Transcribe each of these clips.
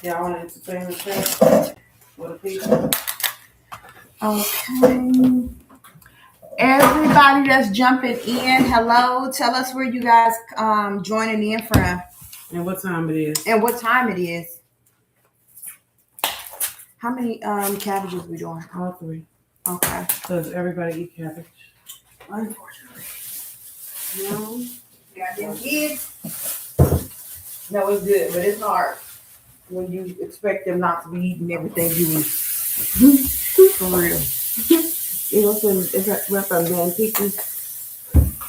Y'all want to entertain the chat with the people? Okay. Everybody that's jumping in, hello. Tell us where you guys joining in from. And what time it is. And what time it is. How many cabbages we doing? All 3. Okay. Does everybody eat cabbage? Unfortunately. No. Got them kids. No, it's good, but it's hard when you expect them not to be eating everything you eat. For real. You know, so it's like we're from being picky.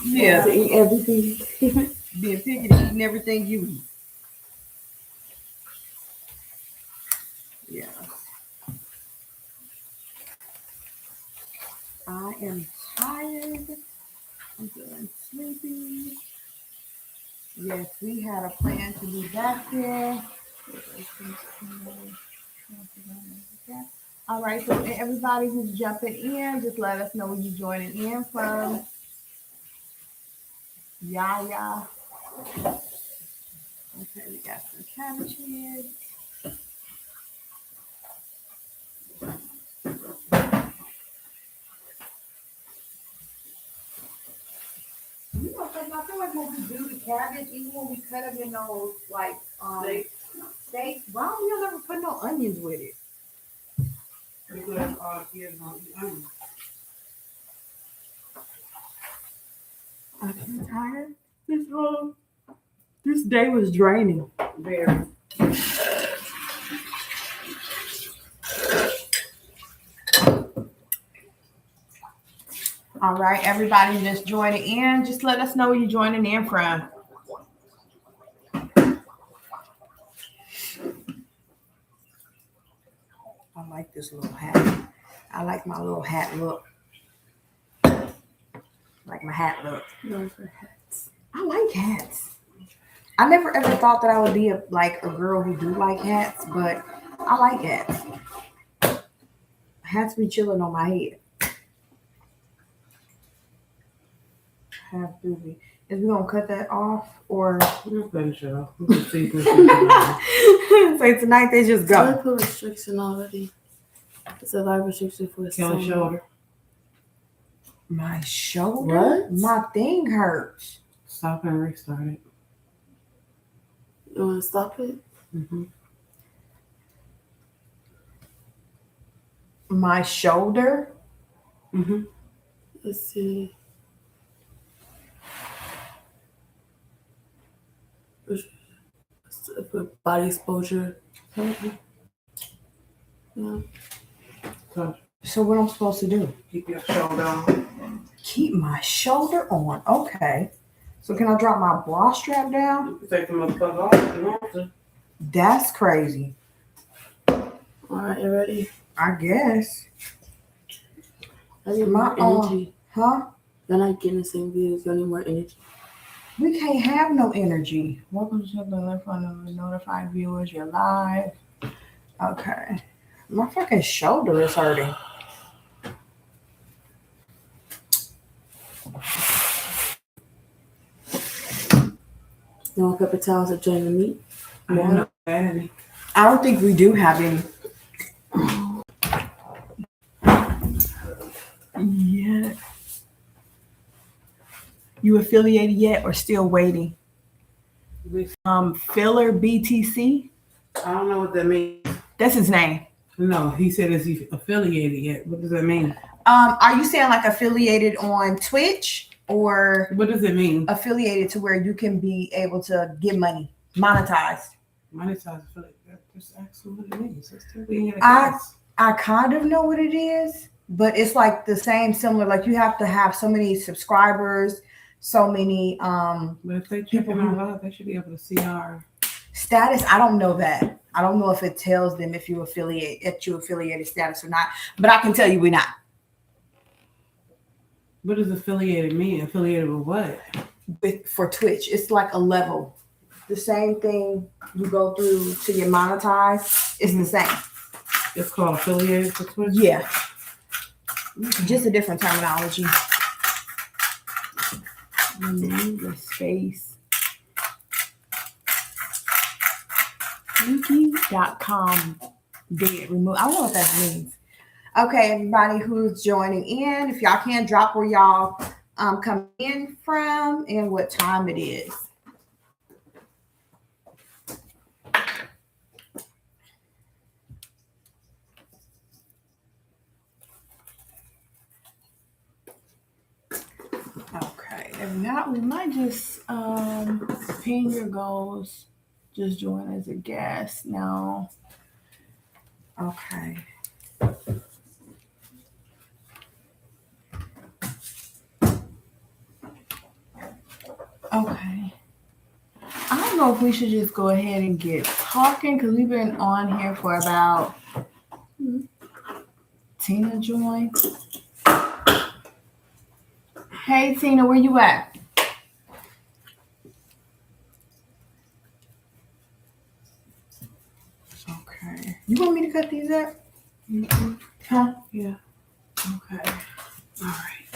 Yeah. To eat everything. Being picky to eating everything you eat. Yeah. I am tired. I'm feeling sleepy. Yes, we had a plan to be back there. All right, so everybody who's jumping in, just let us know where you're joining in from. Yaya. Okay, we got some cabbages. You know, because I feel like when we do the cabbage, even when we cut them in those like steaks, why don't we ever put no onions with it? Because all the kids don't eat onions. I'm tired. This day was draining. Very. All right, everybody just joining in. Just let us know where you're joining in from. I like this little hat. I like my little hat look. Like my hat look. No, for hats. I like hats. I never ever thought that I would be a girl who do like hats, but I like hats. Hats be chilling on my head. Have to be. Is we gonna cut that off or We'll finish it off. We can see this tonight. so tonight they just I go? put restriction already. It's a live restriction for Kelly summer. shoulder. My shoulder? What? My thing hurts. Stop and restart it. You want to stop it? Mm-hmm. My shoulder? Mm-hmm. Let's see. For body exposure. Mm-hmm. Yeah. So what I'm supposed to do? Keep your shoulder on. Keep my shoulder on. Okay. So can I drop my bra strap down? You can take the motherfucker off if you want to. That's crazy. All right, you ready? I guess. I need My more energy. Huh? You're not getting the same views. You need more energy. We can't have no energy. Welcome to the left on the notified viewers. You're live. Okay. My fucking shoulder is hurting. You want paper towels to join the meat? I don't know any. I don't think we do have any. Yeah. You affiliated yet or still waiting? Filler BTC? I don't know what that means. That's his name. No, he said, is he affiliated yet? What does that mean? Are you saying like affiliated on Twitch or What does it mean? affiliated to where you can be able to get money, monetized? Monetize affiliate. Just ask him what it means. It's still being in a class. I kind of know what it is, but it's like the same, similar. Like you have to have so many subscribers, so many But if they check him out live, they should be able to see our status. I don't know that. I don't know if it tells them if you affiliated status or not. But I can tell you we're not. What does affiliated mean? Affiliated with what? For Twitch, it's like a level. The same thing you go through to get monetized. It's the same. It's called affiliated for Twitch? Yeah. Just a different terminology. Remove the space. Wiki.com dead remove. I don't know what that means. Okay, everybody who's joining in, if y'all can drop where y'all come in from and what time it is. Okay, if not, we might just pin your goals. Just join as a guest now. Okay. Okay. I don't know if we should just go ahead and get talking because we've been on here for about. Tina joined. Hey Tina, where you at? Okay. You want me to cut these up? Mm-hmm. Huh? Yeah. Okay. All right.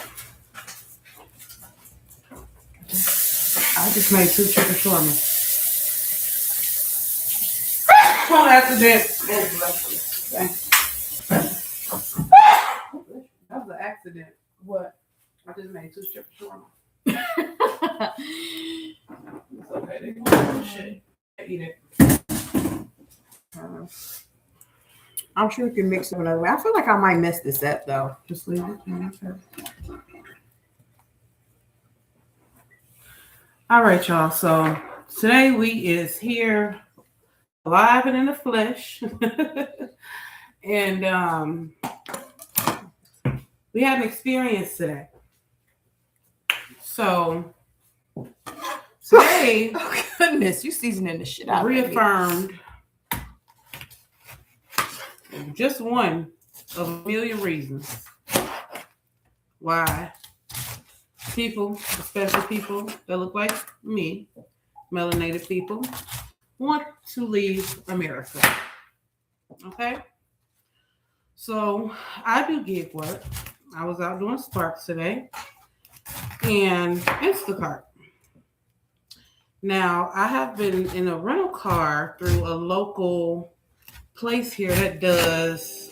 I just made 2 chicken shawarma. On accident. That was an accident. What? I just made 2 chicken shawarma. It's okay. They can shit. Eat it. I'm sure we can mix it another way. I feel like I might mess this up though. Just leave it. All right, y'all. So today we is here live and in the flesh. And we had an experience today. So today, Oh goodness, you seasoning the shit out. reaffirmed just one of a million reasons why people, especially people that look like me, melanated people, want to leave America. Okay? So I do gig work. I was out doing Sparks today and Instacart. Now, I have been in a rental car through a local place here that does,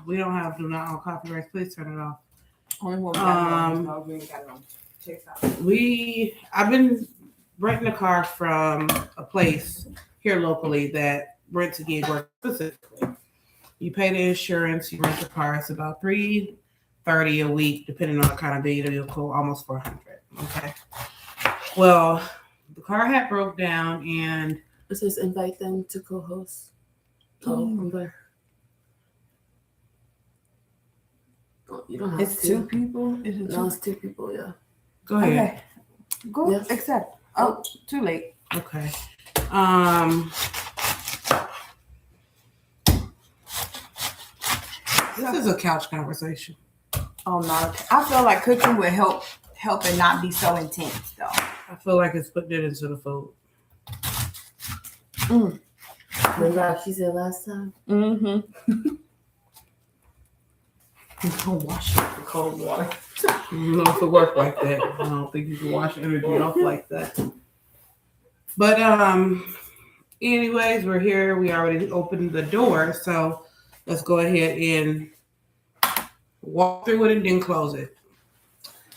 we don't have do not on copyright. Please turn it off. Only one we got we ain't got it on TikTok. I've been renting a car from a place here locally that rents a gig work specifically. You pay the insurance, you rent the car. It's about $330 a week, depending on the kind of vehicle, almost $400. Okay. Well, the car had broke down and It says invite them to co-host. I'm there. Oh, you don't have It's to. 2 people. Is it 2? No, it's 2 people. Yeah. go ahead. Okay. Go Yes. accept. Oh, too late. Okay. This is a couch conversation. Oh no. I feel like cooking would help and not be so intense though. I feel like it's putting it into the food. Remember how she said last time? Mm-hmm. Don't wash it with cold water. I don't know if it worked like that. I don't think you can wash energy off like that. But anyways, we're here. We already opened the door, so let's go ahead and walk through it and then close it.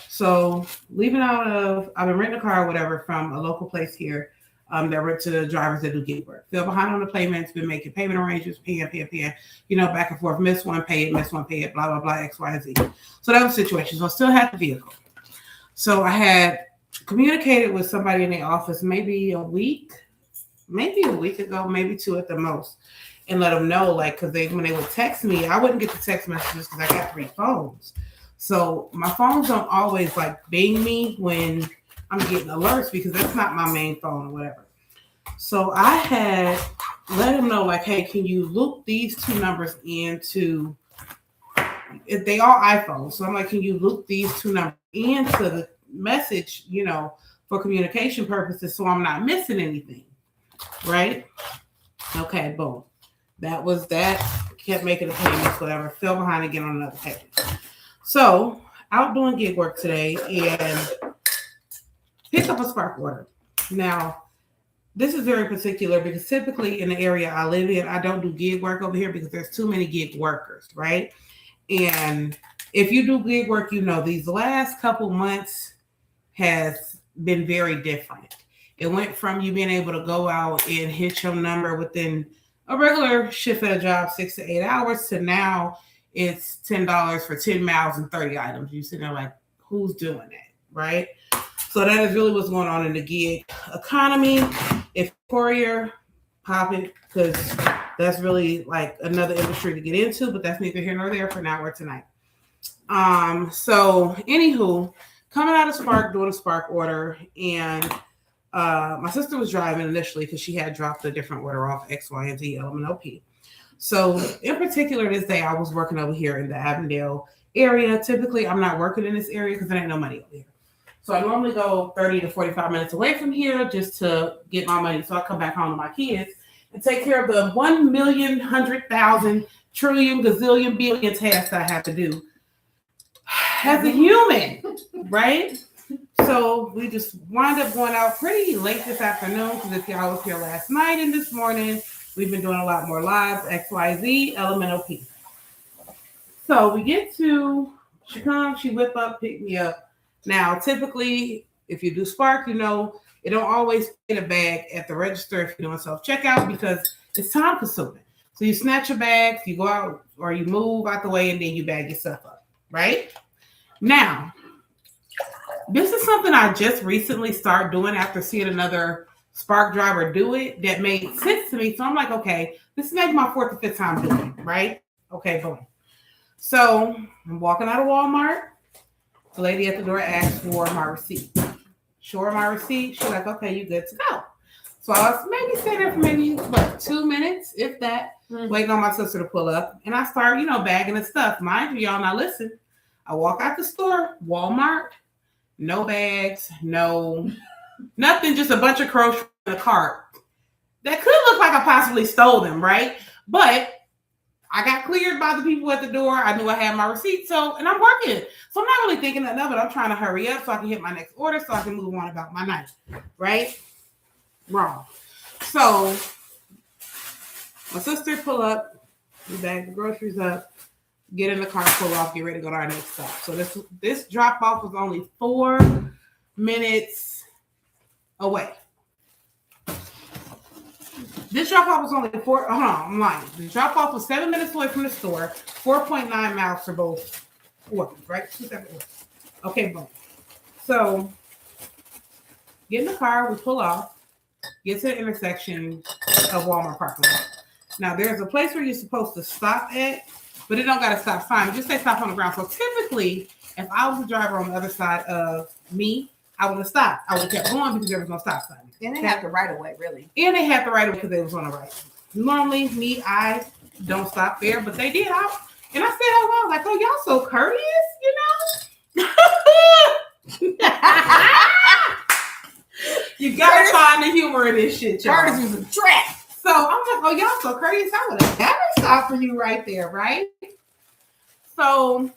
So leaving out of, I've been renting a car or whatever from a local place here that rent to the drivers that do gig work. Fell behind on the payments, been making payment arrangements, paying, back and forth, miss one, pay it, blah, blah, blah, X, Y, and Z. So that was the situation. So I still had the vehicle. So I had communicated with somebody in the office maybe a week ago, maybe 2 at the most, and let them know, like, because when they would text me, I wouldn't get the text messages because I got 3 phones. So my phones don't always like bing me when I'm getting alerts because that's not my main phone or whatever. So I had let them know, like, hey, can you loop these 2 numbers into, if they are iPhones. So I'm like, can you loop these 2 numbers into the message, for communication purposes so I'm not missing anything, right? Okay, boom. That was that. Kept making the payments, whatever. Fell behind again on another payment. So out doing gig work today and pick up a spark order. Now, this is very particular because typically in the area I live in, I don't do gig work over here because there's too many gig workers, right? And if you do gig work, you know these last couple months has been very different. It went from you being able to go out and hit your number within a regular shift at a job, 6 to 8 hours, to now it's $10 for 10 miles and 30 items. You sitting there like, who's doing that, right? So that is really what's going on in the gig economy. If courier, pop it, because that's really like another industry to get into, but that's neither here nor there for now or tonight. So anywho, coming out of Spark, doing a Spark order, and my sister was driving initially because she had dropped a different order off X, Y, and Z, LMNOP. So in particular, this day I was working over here in the Avondale area. Typically, I'm not working in this area because there ain't no money over here. So I normally go 30 to 45 minutes away from here just to get my money so I come back home to my kids and take care of the 1,100,000 trillion gazillion billion tasks I have to do as a human, right? So we just wound up going out pretty late this afternoon because if y'all was here last night and this morning, we've been doing a lot more lives, XYZ, LMNOP. So we get to, she comes, she whip up, pick me up. Now, typically, if you do Spark, you know, it don't always fit a bag at the register if you're doing self-checkout because it's time consuming. So you snatch your bags, you go out or you move out the way and then you bag your stuff up, right? Now, this is something I just recently started doing after seeing another Spark driver do it that made sense to me. So I'm like, okay, this is maybe my 4th or 5th time doing it, right? Okay, boom. So I'm walking out of Walmart. The lady at the door asked for my receipt. Show her my receipt. She's like, okay, you good to go. So I was maybe sitting there for maybe, 2 minutes, if that, waiting on my sister to pull up. And I start, bagging the stuff. Mind you, y'all, now listen. I walk out the store, Walmart, no bags, no, nothing, just a bunch of groceries in a cart. That could look like I possibly stole them, right? But I got cleared by the people at the door. I knew I had my receipt, and I'm working. So I'm not really thinking nothing of it. I'm trying to hurry up so I can hit my next order so I can move on about my night, right? Wrong. So my sister pull up, we bag the groceries up, get in the car, pull off, get ready to go to our next stop. So this drop off was only 4 minutes away. This drop off was only I'm lying. The drop off was 7 minutes away from the store, 4.9 miles for both orders, right? 2 separate orders. Okay, boom. So get in the car, we pull off, get to the intersection of Walmart parking lot. Now there's a place where you're supposed to stop at, but it don't got a stop sign. It just say stop on the ground. So typically, if I was the driver on the other side of me, I would have stopped. I would have kept going because there was no stop sign. And they have the right of way, really. And they had the right of way because they was on the right. Normally, I don't stop there, but they did. And I said out loud, like, oh, y'all so courteous, You gotta find the humor in this shit, y'all. Courtesy is a trap. So I'm like, oh, y'all so courteous. I would have never stopped for you right there, right? So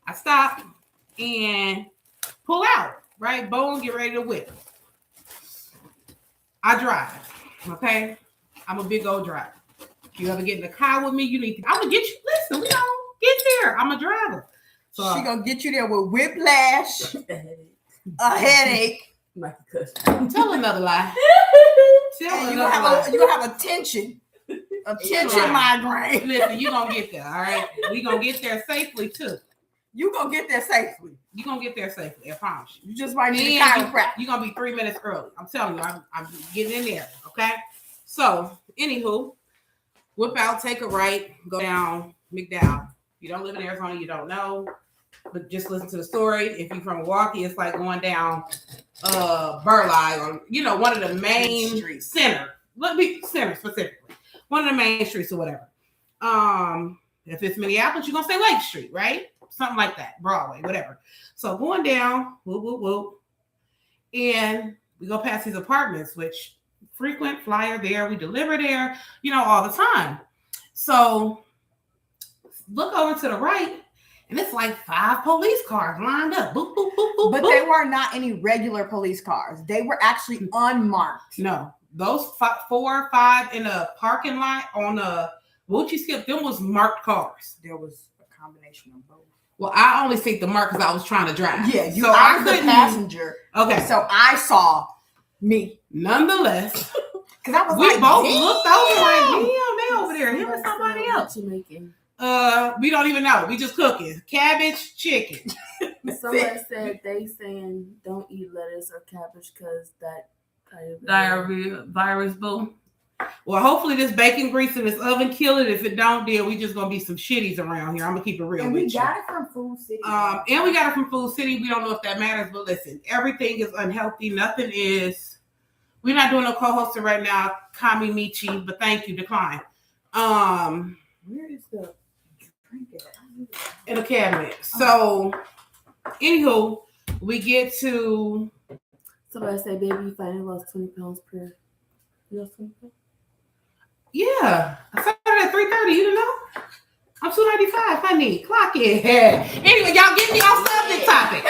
I stop and pull out. Right? Boom, get ready to whip. I drive. Okay? I'm a big old driver. If you ever get in the car with me, I'm gonna get you. Listen, we don't get there. I'm a driver. So She gonna get you there with whiplash, a headache. tell another lie. You gonna have a tension migraine. Listen, you gonna get there, all right? We gonna get there safely too. You gonna get there safely. You gonna get there safely, I promise you. You just might need a chiropractor. You're gonna be 3 minutes early. I'm telling you, I'm getting in there, okay? So, anywho, whip out, take a right, go down McDowell. You don't live in Arizona, you don't know, but just listen to the story. If you're from Milwaukee, it's like going down Burleigh or one of the main streets. Center specifically. One of the main streets or whatever. If it's Minneapolis, you're gonna say Lake Street, right? Something like that, Broadway, whatever. So going down, whoop, whoop, whoop. And we go past these apartments, which frequent flyer there, we deliver there, all the time. So look over to the right, and it's like 5 police cars lined up. Boop, boop, boop, boop, But boop. they were not any regular police cars. They were actually unmarked. No, those 4 or 5 in a parking lot on a Woochie Skip, them was marked cars. There was a combination of both. Well, I only see the mark because I was trying to drive. Yeah, so I was the couldn't- passenger. Okay, So I saw me. nonetheless, Because I was we like, both damn. looked over like, damn, they over there. Him and somebody What else. you making? We don't even know. We just cooking cabbage, chicken. Somebody said they saying don't eat lettuce or cabbage because that Diarrhea virus, boo. Well, hopefully this bacon grease in this oven kill it. If it don't, then we just gonna be some shitties around here. I'm gonna keep it real And with we you. got it from Food City. And we got it from Food City. We don't know if that matters, but listen, everything is unhealthy. Nothing is. We're not doing no co-hosting right now, Kami Michi, but thank you, decline. Where is the drink at? In a cabinet. So, anywho, we get to Somebody said baby you finally lost 20 pounds per. You lost 20 pounds? yeah. I started at 3:30. You didn't know? I'm 295, honey. Clock it. Anyway, y'all get me off subject topic.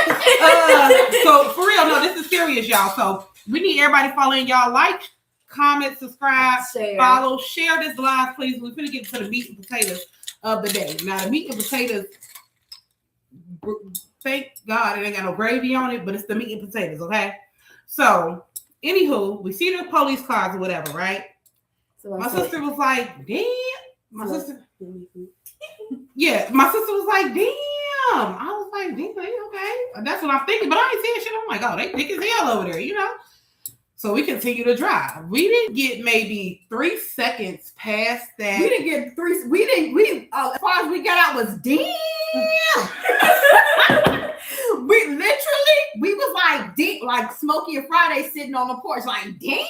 So for real, no, this is serious, y'all. So we need everybody following y'all. Like, comment, subscribe, Share. follow, share this live, please. We're gonna get to the meat and potatoes of the day. Now the meat and potatoes, thank God it ain't got no gravy on it, but it's the meat and potatoes, okay? So, anywho, we see the police cars or whatever, right? Somebody My said, sister was like, damn. My What? sister, baby food. yeah, my sister was like, damn. I was like, damn, okay. That's what I'm thinking, but I ain't saying shit. I'm like, oh, they thick as hell over there, you know? So we continue to drive. We didn't get maybe 3 seconds past that. We didn't get 3. We as far as we got out was damn. We literally, we was like deep, like Smokey and Friday sitting on the porch, like damn.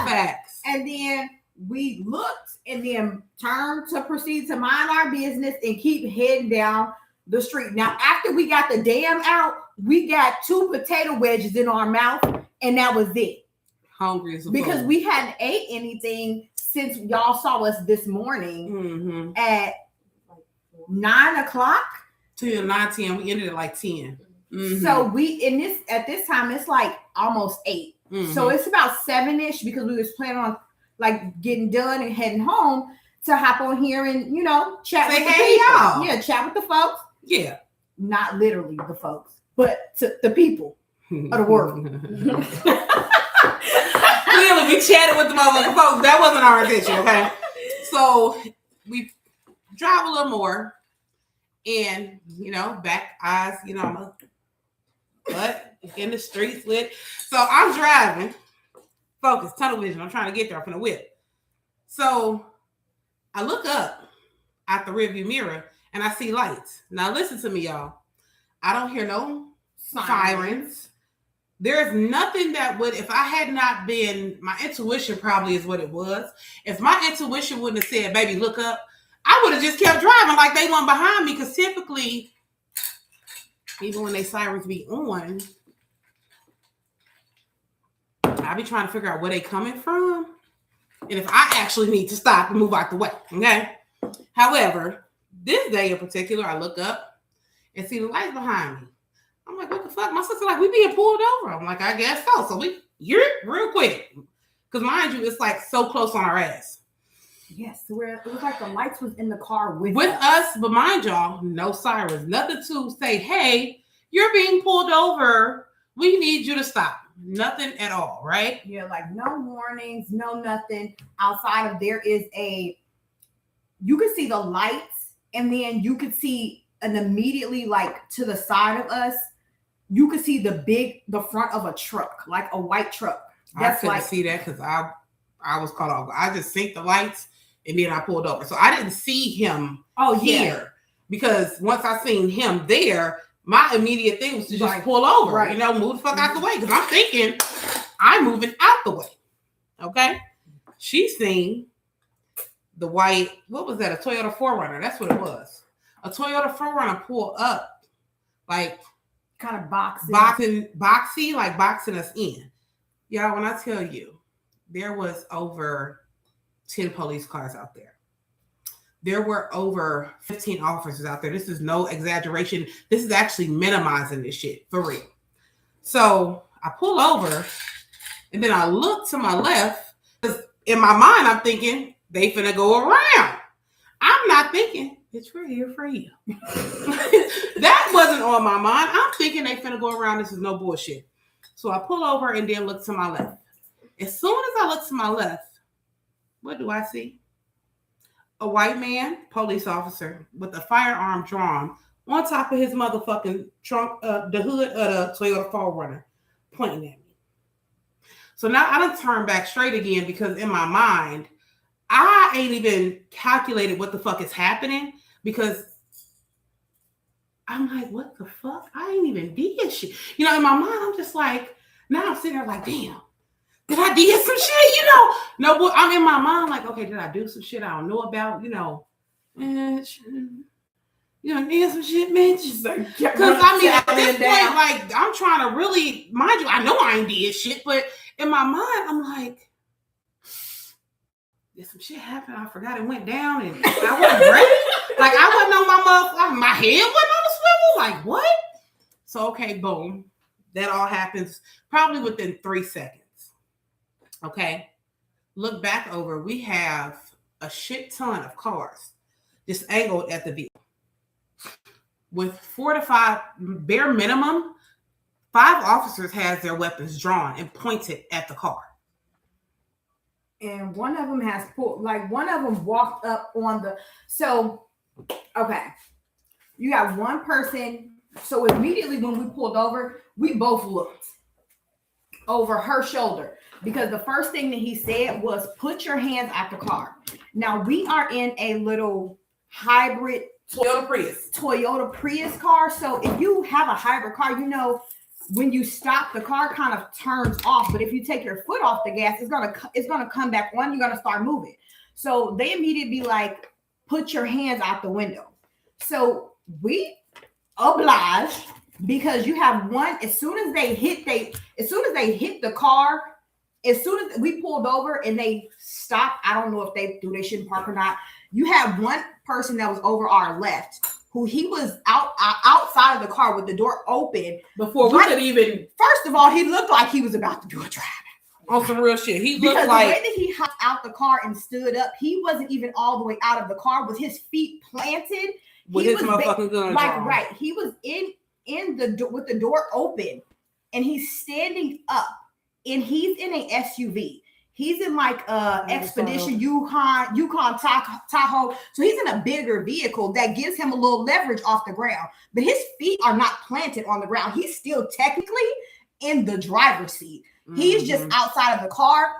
Facts. And then we looked and then turned to proceed to mind our business and keep heading down the street. Now, after we got the damn out, we got 2 potato wedges in our mouth, and that was it. Hungry as a Because fool. we hadn't ate anything since y'all saw us this morning Mm-hmm. at 9 o'clock. Till 9:10, we ended at like 10. Mhm. So we at this time it's like almost 8. Mhm. So it's about 7-ish because we was planning on like getting done and heading home to hop on here and chat Say with the hey, people. y'all. Yeah, chat with the folks. Yeah. Not literally the folks, but to the people. Of the world. Clearly, we chatted with the motherfucking folks. That wasn't our intention, okay? So we drive a little more, and back eyes, but in the streets lit. So I'm driving, focus, tunnel vision. I'm trying to get there. I'm gonna whip. So I look up at the rearview mirror and I see lights. Now listen to me, y'all. I don't hear no sirens. There's nothing that would, if I had not been, my intuition probably is what it was. If my intuition wouldn't have said, baby, look up, I would have just kept driving like they went behind me. Because typically, even when they sirens be on, I be trying to figure out where they coming from. And if I actually need to stop and move out the way, okay? However, this day in particular, I look up and see the lights behind me. I'm like, what the fuck? My sister like, we being pulled over. I'm like, I guess so. So you're real quick. Because mind you, it's like so close on our ass. Yes, where it was like the lights was in the car with us. But mind y'all, no sirens. Nothing to say, hey, you're being pulled over. We need you to stop. Nothing at all, right? Yeah, like no warnings, no nothing. Outside of there is you could see the lights, and then you could see and immediately like to the side of us, you could see the front of a truck, like a white truck. I couldn't see that because I was caught off. I just synced the lights and then I pulled over. So I didn't see him here because once I seen him there, my immediate thing was to just pull over, move the fuck out the way. Because I'm thinking I'm moving out the way. Okay. She seen the white, what was that? A Toyota 4Runner. That's what it was. A Toyota 4Runner pull up, like kind of boxy, like boxing us in. Y'all, when I tell you, there was over 10 police cars out there. there were over 15 officers out there. This is no exaggeration. This is actually minimizing this shit for real. So I pull over and then I look to my left. In my mind, I'm thinking they finna go around. I'm not thinking, bitch, we're here for you. That wasn't on my mind. I'm thinking they finna go around. This is no bullshit. So I pull over and then look to my left. As soon as I look to my left, what do I see? A white man, police officer, with a firearm drawn on top of his motherfucking trunk, the hood of the Toyota 4Runner, pointing at me. So now I done turn back straight again because in my mind, I ain't even calculated what the fuck is happening because I'm like, what the fuck? I ain't even did shit. You know, in my mind, I'm just like, now I'm sitting there like, damn, did I did some shit? You know, no, but I'm in my mind like, okay, did I do some shit I don't know about? You know, you know, did some shit, man. Because I mean, at this point, like, I'm trying to really, mind you, I know I ain't did shit, but in my mind, I'm like, did some shit happen? I forgot it went down, and I wasn't ready. Like I wasn't on my head wasn't on the swivel. Like what? So okay, boom, that all happens probably within 3 seconds. Okay, look back over. We have a shit ton of cars just angled at the vehicle with 4 to 5, bare minimum. 5 officers has their weapons drawn and pointed at the car. And one of them has pulled, like one of them walked up on the, so, okay. You got one person. So immediately when we pulled over, we both looked over her shoulder because the first thing that he said was put your hands out the car. Now we are in a little hybrid Toyota Prius car. So if you have a hybrid car, you know, when you stop, the car kind of turns off. But if you take your foot off the gas, it's gonna come back on. You're gonna start moving. So they immediately be like, "Put your hands out the window." So we obliged because you have one. As soon as they hit the car, as soon as we pulled over and they stopped, I don't know if they shouldn't park or not. You have one person that was over our left. Who he was outside of the car with the door open before we could even. First of all, he looked like he was about to do a drive on some real shit. He because looked like the way that he hopped out the car and stood up, he wasn't even all the way out of the car with his feet planted. With his motherfucking gun drawn. Right. He was in the with the door open, and he's standing up, and he's in a SUV. He's in like Expedition Yukon Tahoe. So he's in a bigger vehicle that gives him a little leverage off the ground. But his feet are not planted on the ground. He's still technically in the driver's seat. He's just outside of the car.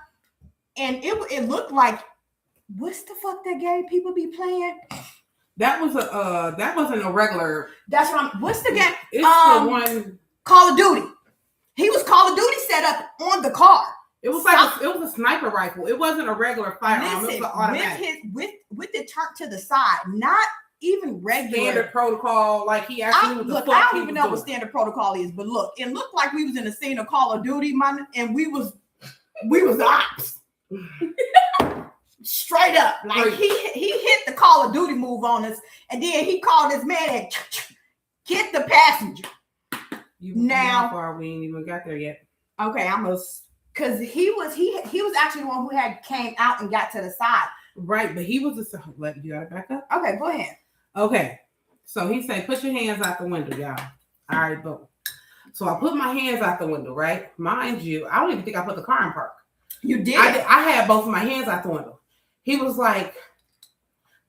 And it looked like, what's the fuck that game people be playing? That wasn't a regular. That's what what's the game? It's the one Call of Duty. He was Call of Duty set up on the car. It was like it was a sniper rifle. It wasn't a regular firearm. It was an automatic. With it turned to the side, not even regular standard protocol. Like he actually I don't even know what standard protocol is, but look, it looked like we was in a scene of Call of Duty, man, and we was ops. Straight up, like he hit the Call of Duty move on us, and then he called his man and get the passenger. Now, how far we ain't even got there yet. Okay, because he was actually the one who had came out and got to the side. Right, but he was you gotta back up. Okay, go ahead. Okay. So he said, put your hands out the window, y'all. All right, boom. So I put my hands out the window, right? Mind you, I don't even think I put the car in park. You did? I had both of my hands out the window. He was like,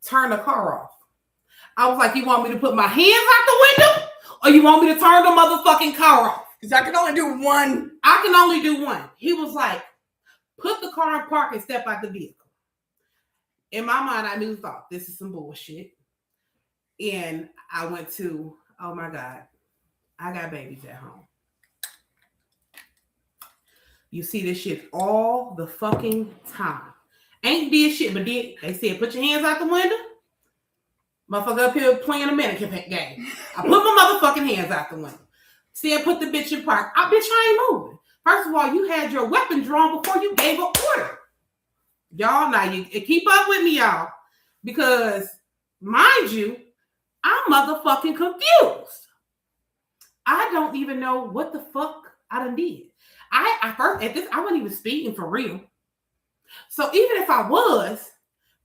turn the car off. I was like, you want me to put my hands out the window? Or you want me to turn the motherfucking car off? Because I can only do one. I can only do one. He was like, put the car in park and step out the vehicle. In my mind, I thought this is some bullshit. And I went to, oh my God, I got babies at home. You see this shit all the fucking time. Ain't did shit, but they said, put your hands out the window. Motherfucker up here playing a mannequin game. I put my motherfucking hands out the window. Said, put the bitch in park. Bitch, I ain't moving. First of all, you had your weapon drawn before you gave an order. Y'all, now you keep up with me, y'all. Because mind you, I'm motherfucking confused. I don't even know what the fuck I done did. I first at this, I wasn't even speeding for real. So even if I was,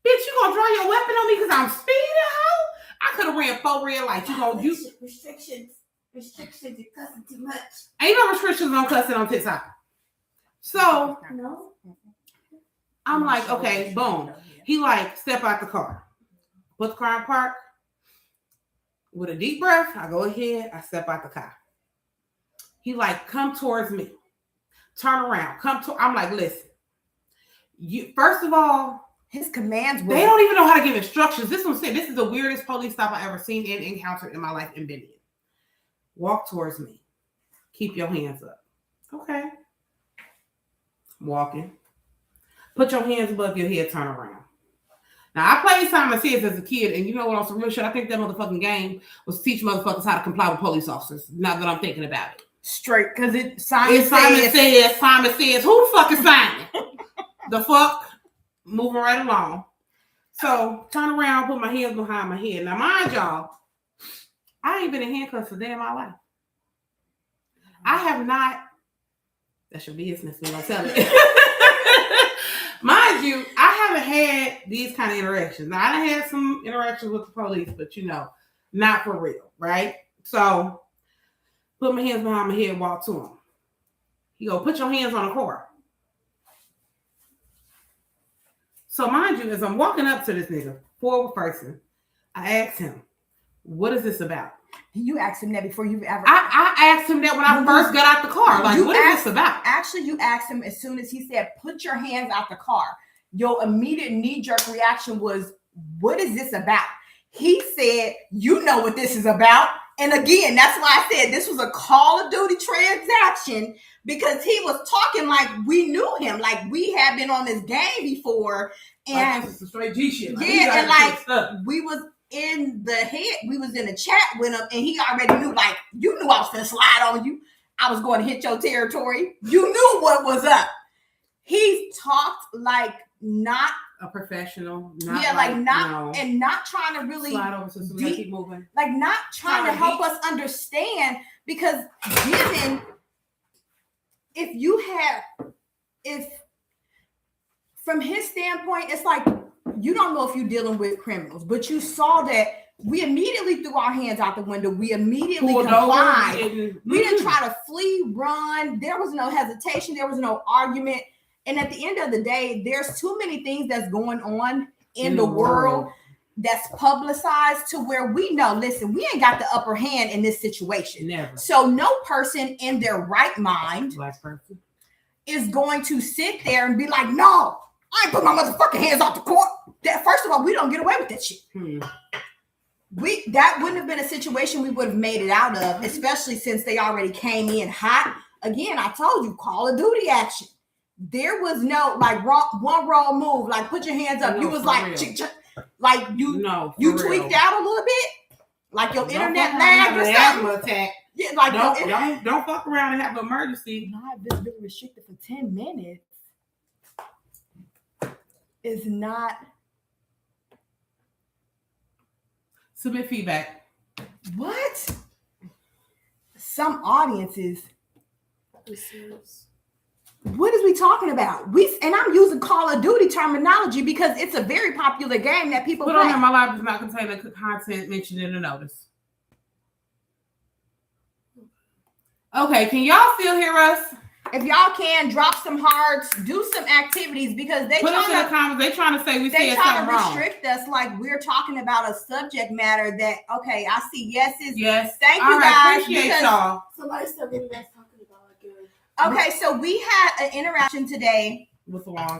bitch, you gonna draw your weapon on me because I'm speeding, hoe? I could have ran 4 red lights. You gonna use restrictions, you're cussing too much. ain't no restrictions on cussing on TikTok. So No. I'm like, okay, boom. He like, step out the car. Put the car in park. With a deep breath, I go ahead, I step out the car. He like, come towards me. Turn around. I'm like, listen. You first of all, his commands were they don't even know how to give instructions. This one said, this is the weirdest police stop I've ever seen and encountered in my life and been in. Walk towards me. Keep your hands up. Okay. Walking. Put your hands above your head, turn around. Now, I played Simon Says as a kid, and you know what, on some real shit, I think that motherfucking game was to teach motherfuckers how to comply with police officers, now that I'm thinking about it. Straight, because Simon Says, who the fuck is Simon? The fuck? Moving right along. So, turn around, put my hands behind my head. Now, mind y'all, I ain't been in handcuffs a day in my life. I have not, that's your business, we don't tell it. Mind you, I haven't had these kind of interactions. Now, I had some interactions with the police, but not for real, right? So, put my hands behind my head, walk to him. He go, put your hands on the car. So, mind you, as I'm walking up to this nigga, forward person, I asked him, what is this about? You asked him that before you ever. I asked him that when I first got out the car. Like, what is this about? Actually, you asked him as soon as he said, put your hands out the car. Your immediate knee-jerk reaction was, what is this about? He said, you know what this is about. And again, that's why I said this was a Call of Duty transaction, because he was talking like we knew him, like we had been on this game before. And like, it's straight G shit. Like, yeah, and like we was in the head, we was in a chat with him, and he already knew, like, you knew I was gonna slide on you. I was going to hit your territory. You knew what was up. He talked like not a professional, not trying to really slide over so we keep moving. Like not trying to help us understand, because given if from his standpoint, it's like you don't know if you're dealing with criminals, but you saw that we immediately threw our hands out the window. We immediately complied. We didn't try to flee, run. There was no hesitation. There was no argument. And at the end of the day, there's too many things that's going on in the world that's publicized to where we know, listen, we ain't got the upper hand in this situation. Never. So no person in their right mind Black person is going to sit there and be like, no, I ain't put my motherfucking hands off the court. That, first of all, we don't get away with that shit. That wouldn't have been a situation we would have made it out of, especially since they already came in hot. Again, I told you, Call of Duty action. There was no like one roll move, like put your hands up. You was like, like you tweaked out a little bit, like your internet lagged or something. Attack. Yeah, like don't fuck around and have an emergency. Not visibility restricted for 10 minutes. Is not. Submit feedback. What? Some audiences. What is we talking about? And I'm using Call of Duty terminology because it's a very popular game that people put play. on here, my life does not contain the content mentioned in the notice. Okay, can y'all still hear us? If y'all can, drop some hearts, do some activities, because they put us in the comments. They trying to say we said something wrong. They trying to restrict us like we're talking about a subject matter that, okay, I see yeses. Yes. Thank you guys. Appreciate y'all. Somebody said maybe that's talking about Okay, so we had an interaction today with law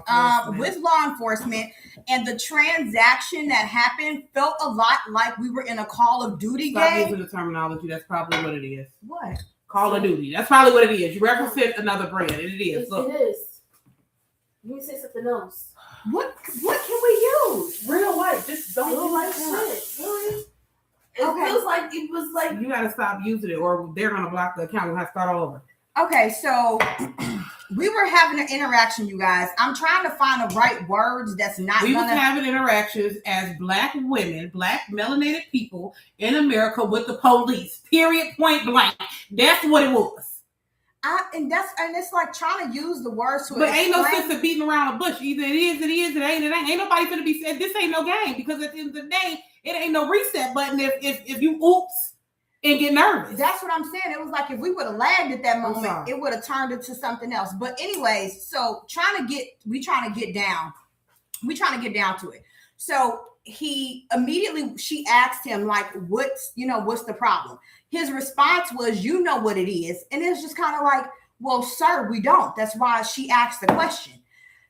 enforcement, and the transaction that happened felt a lot like we were in a Call of Duty game. Stop using the terminology. That's probably what it is. What? Call of Duty. That's probably what it is. You referenced another brand. It is. Look. It is. You say something else. What can we use? Real life. Just don't real life shit. Really? It feels like it was like you gotta stop using it, or they're gonna block the account and have to start all over. Okay, so We were having an interaction, you guys. I'm trying to find the right words that's not We was gonna. having interactions as Black women, Black melanated people in America with the police. Period. Point blank. That's what it was. And it's like trying to use the words to. But ain't no explain- sense of beating around the bush. Either it is, it ain't, it ain't. Ain't nobody gonna be said this ain't no game, because at the end of the day, it ain't no reset button if you oops and get nervous. That's what I'm saying. It was like if we would have lagged at that moment, sorry. it would have turned into something else. But anyways, so we trying to get down to it. So she asked him like, what's the problem? His response was, you know what it is. And it's just kind of like, well, sir, we don't. That's why she asked the question.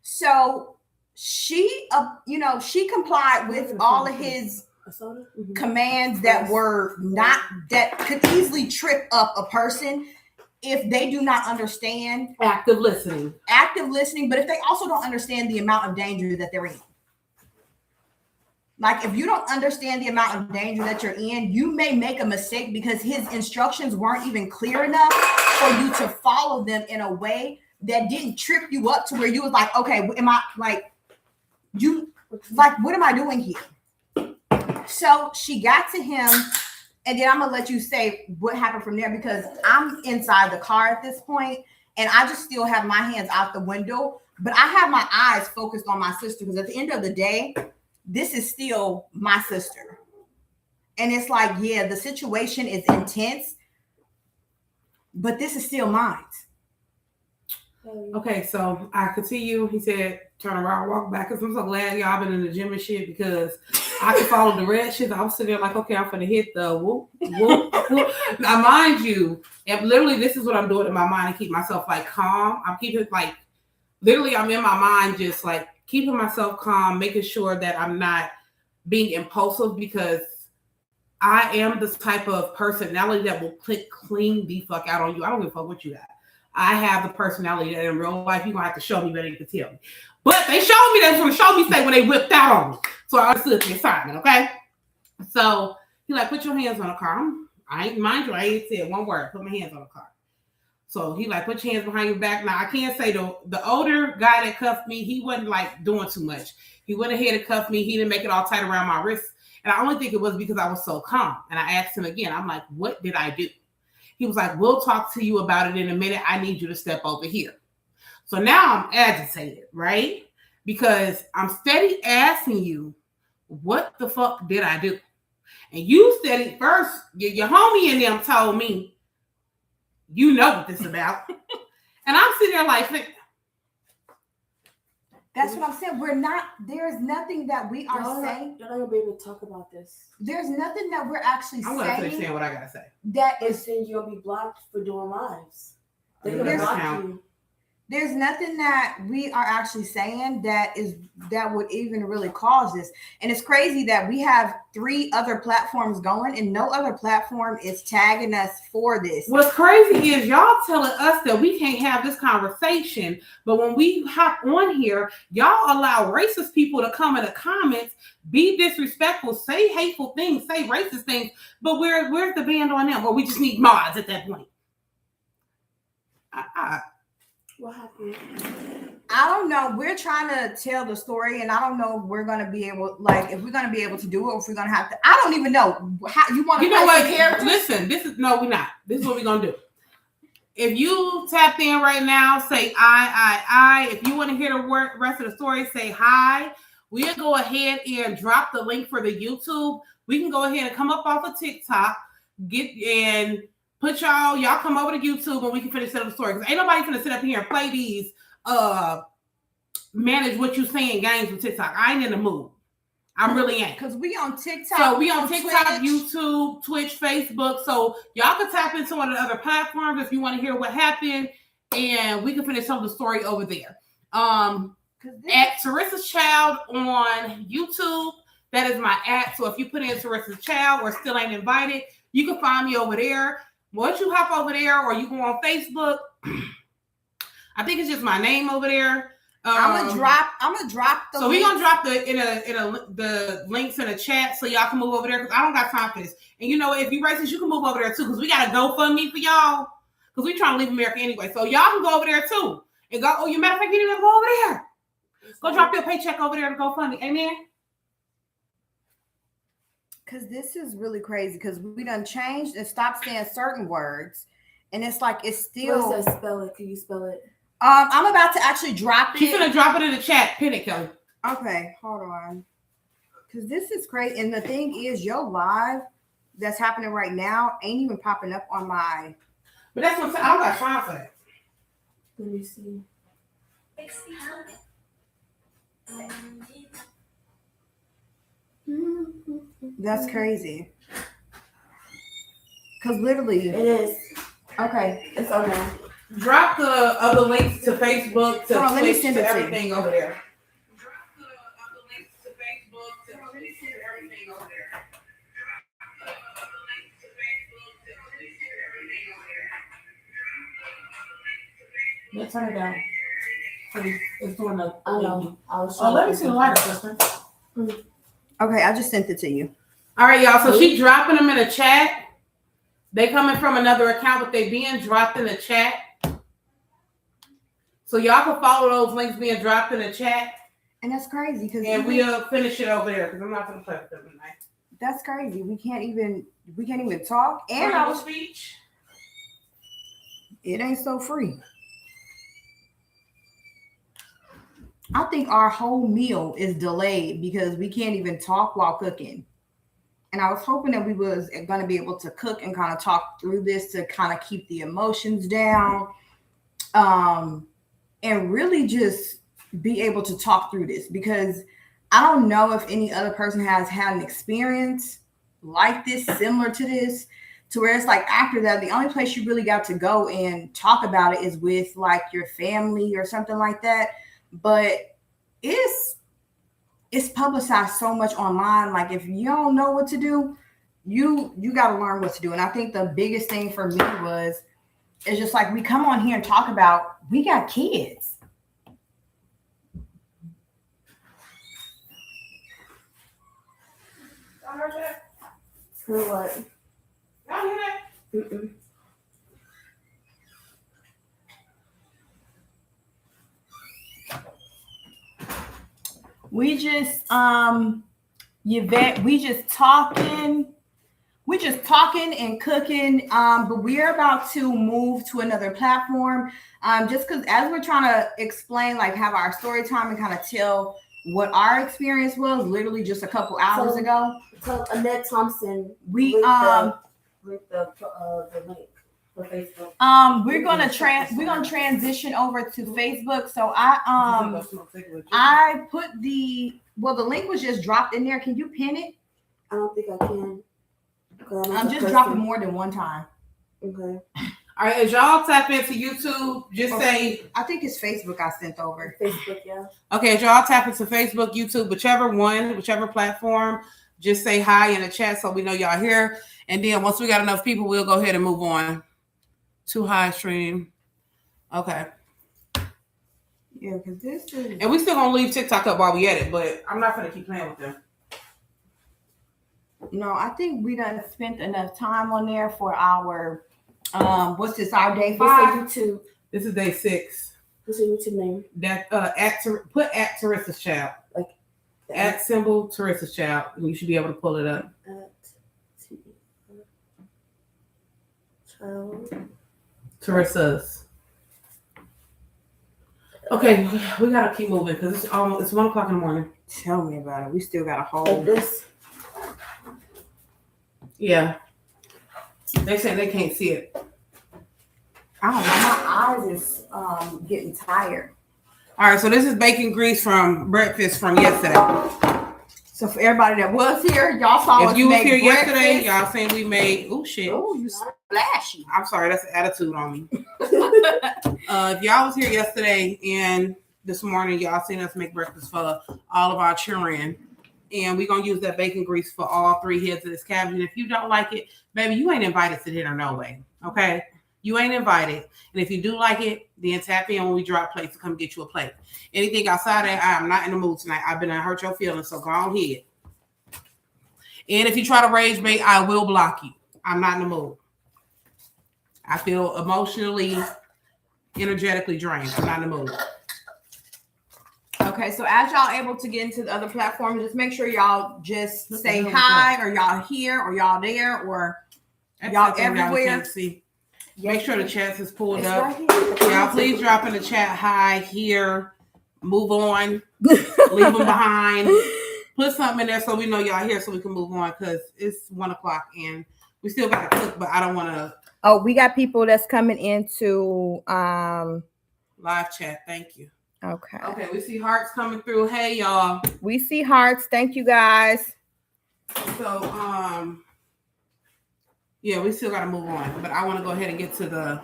So she complied with all of his commands that could easily trip up a person if they do not understand Active listening, but if they also don't understand the amount of danger that they're in. Like, if you don't understand the amount of danger that you're in, you may make a mistake because his instructions weren't even clear enough for you to follow them in a way that didn't trip you up to where you was like, okay, what am I doing here? So she got to him, and then I'm gonna let you say what happened from there, because I'm inside the car at this point, and I just still have my hands out the window, but I have my eyes focused on my sister, because at the end of the day, this is still my sister. And it's like, yeah, the situation is intense, but this is still mine. Okay, so I continue. He said, turn around, walk back. Because I'm so glad y'all been in the gym and shit, because I can follow the red shit. I was sitting there like, okay, I'm finna hit the whoop, whoop, whoop. Now, mind you, if literally this is what I'm doing in my mind to keep myself like calm. I'm keeping like, literally I'm in my mind just like keeping myself calm, making sure that I'm not being impulsive, because I am this type of personality that will clean the fuck out on you. I don't give a fuck what you got. I have the personality that in real life, you're going to have to show me better than you can tell me. But they showed me, they was going to show me say when they whipped out on me. So I understood the assignment, okay? So he like, put your hands on the car. I ain't said one word, put my hands on the car. So he like, put your hands behind your back. Now, I can't say the older guy that cuffed me, he wasn't like doing too much. He went ahead and cuffed me. He didn't make it all tight around my wrist. And I only think it was because I was so calm. And I asked him again, I'm like, what did I do? He was like, we'll talk to you about it in a minute. I need you to step over here. So now I'm agitated, right? Because I'm steady asking you, what the fuck did I do? And you said it first. Your homie and them told me, you know what this is about. And I'm sitting there like, that's what I'm saying. There's nothing that we are saying. You're not gonna be able to talk about this. There's nothing that we're actually I'm going to finish saying what I got to say. That They're is saying you're gonna be blocked for doing lives. They're There's gonna block you. There's nothing that we are actually saying that would even really cause this. And it's crazy that we have 3 other platforms going and no other platform is tagging us for this. What's crazy is y'all telling us that we can't have this conversation, but when we hop on here, y'all allow racist people to come in the comments, be disrespectful, say hateful things, say racist things, but where's the band on them? Or we just need mods at that point. What happened? I don't know. We're trying to tell the story, and I don't know if we're gonna be able, if we're gonna be able to do it, or if we're gonna have to. I don't even know how you want to. You know what? Listen, we're not. This is what we're gonna do. If you tapped in right now, say I. If you want to hear the rest of the story, say hi. We'll go ahead and drop the link for the YouTube. We can go ahead and come up off of TikTok, put y'all come over to YouTube and we can finish the story. Because ain't nobody gonna sit up here and play these manage what you saying games with TikTok. I ain't in the mood. I really ain't. Because we on TikTok. So we on TikTok, Twitch. YouTube, Twitch, Facebook. So y'all can tap into one of the other platforms if you want to hear what happened. And we can finish some of the story over there. At Teresa's Child on YouTube. That is my @ So if you put in Teresa's Child or Still Ain't Invited, you can find me over there. Once you hop over there or you go on Facebook, I think it's just my name over there. I'm gonna drop the so we're gonna drop the links in the chat so y'all can move over there, because I don't got time for this. And you know, if you racist, you can move over there too, because we got a GoFundMe for y'all, because we trying to leave America anyway. So y'all can go over there too And go, oh, you matter of fact, you need to go over there. Go drop your paycheck over there to GoFundMe. Amen. Because this is really crazy because we done changed and stopped saying certain words. And it's like it's still. What's that? Spell it. Can you spell it? I'm about to actually drop it. She's gonna drop it in the chat. Pin it, Kelly. Okay, hold on. Because this is crazy. And the thing is, your live that's happening right now ain't even popping up on my. But that's what I'm saying. I don't got time for that. Let me see. That's crazy. Because literally. It is. Okay. It's on there. Drop the other links to Facebook, to Hold on, let me Twitch, send to it to you. everything over there. Drop the other links to Facebook, to Twitch, to everything over there. Drop the other links to Facebook, to Twitch, to everything over there. Let's turn it down. It's doing the. I know. Oh, let me see the lighter, sister. Okay, I just sent it to you. All right, y'all. So she dropping them in the chat. They coming from another account, but they being dropped in the chat. So y'all can follow those links being dropped in the chat. And that's crazy because We'll finish it over there because I'm not gonna play with them tonight. that's crazy. We can't even talk. And Freedom of speech. it ain't so free. I think our whole meal is delayed because we can't even talk while cooking. And I was hoping that we was going to be able to cook and kind of talk through this to kind of keep the emotions down. And really just be able to talk through this because I don't know if any other person has had an experience like this, similar to this, to where it's like after that, the only place you really got to go and talk about it is with like your family or something like that. But it's publicized so much online. Like if you don't know what to do, you got to learn what to do. And I think the biggest thing for me it's just like we come on here and talk about we got kids. Y'all heard that? For what? Y'all hear that? Mm-mm. We just Yvette, we just talking and cooking. But we're about to move to another platform. Just because as we're trying to explain, like have our story time and kind of tell what our experience was literally just a couple hours ago. So Annette Thompson. We with the link for Facebook. we're gonna transition over to Facebook. So I put the link was just dropped in there. Can you pin it? I don't think I can. Just drop it more than one time. Okay. All right, as y'all tap into YouTube, just say. I think it's Facebook I sent over. Facebook, yeah. Okay, as y'all tap into Facebook, YouTube, whichever platform, just say hi in the chat so we know y'all here. And then once we got enough people, we'll go ahead and move on to high stream. Okay. Yeah, because this is. And we still gonna leave TikTok up while we at it, but I'm not gonna keep playing with them. No, I think we done spent enough time on there for our what's this? Our day 5. What's your YouTube? This is day 6. What's your YouTube name? That put at Teresa's Child. Like at symbol Teresa's Child. And you should be able to pull it up. Child. Teresa's. Okay, we gotta keep moving because it's 1:00 in the morning. Tell me about it. We still got a whole. Like this. Yeah. They say they can't see it. I don't know. My eyes is getting tired. All right, so this is bacon grease from breakfast from yesterday. So for everybody that was here, y'all saw us If you was make here yesterday, breakfast. y'all saying we made shit. Oh, you splashy. I'm sorry, that's an attitude on me. If y'all was here yesterday and this morning, y'all seen us make breakfast for all of our children. And we're gonna use that bacon grease for all 3 heads of this cabbage. And if you don't like it, baby, you ain't invited to dinner, no way. Okay? You ain't invited. And if you do like it, then tap in when we drop plates to come get you a plate. Anything outside of that, I am not in the mood tonight. I've been to hurt your feelings, so go on ahead. And if you try to rage bait, I will block you. I'm not in the mood. I feel emotionally energetically drained. I'm not in the mood. Okay, so as y'all able to get into the other platforms, just make sure y'all just What the say hell is hi, or y'all here, or y'all there, or That's y'all something everywhere. can't see. Make sure the chat is pulled It's up. right here. Y'all please drop in the chat hi, here, move on, leave them behind. Put something in there so we know y'all here so we can move on because it's 1 o'clock and we still got to cook, but I don't want to. Oh, we got people that's coming into Live chat. Thank you. Okay. Okay, we see hearts coming through. Hey, y'all. We see hearts. Thank you guys. So, yeah, we still got to move on, but I want to go ahead and get to the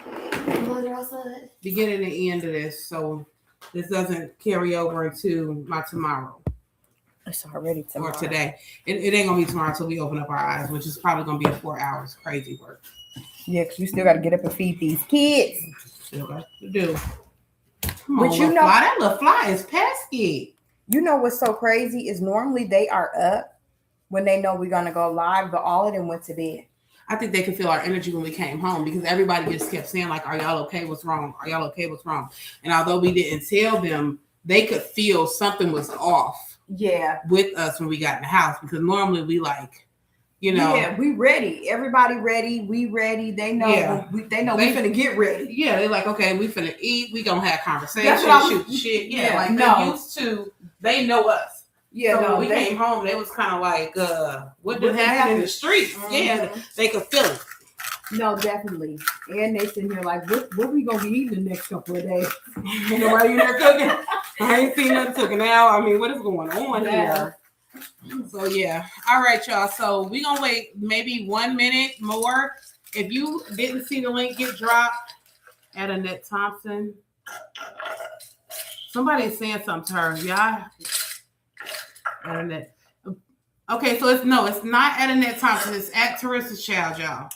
beginning and end of this so this doesn't carry over into my tomorrow. It's already tomorrow. Or today. It ain't gonna be tomorrow until we open up our eyes, which is probably gonna be 4 hours. Crazy work. Yeah, because you still got to get up and feed these kids. Still got to do. Come But on, you little know- fly. That little fly is pesky. You know what's so crazy is normally they are up when they know we're gonna go live, but all of them went to bed. I think they could feel our energy when we came home because everybody just kept saying, like, are y'all okay? What's wrong? Are y'all okay? What's wrong? And although we didn't tell them, they could feel something was off Yeah. with us when we got in the house because normally we like, you know. Yeah, we ready. Everybody ready. We ready. They know. Yeah. They know we finna get ready. Yeah, they're like, okay, we finna eat. We gonna have conversation, That's what shoot shit. Yeah, yeah, like no. they're used to. They know us. Yeah, So no, when we came home, they was kind of like, what did happen in the streets? Mhm. Yeah, they could feel it. No, definitely. And they sitting here like, what we gonna be eating the next couple of days? Nobody in there cooking. I ain't seen nothing cooking now. I mean, what is going on here? So yeah. All right, y'all. So we gonna wait maybe 1 minute more. If you didn't see the link get dropped at Annette Thompson, somebody's saying something to her. Yeah. Annette. Okay, so it's not at Annette Thompson. It's at Teresa's Child, y'all.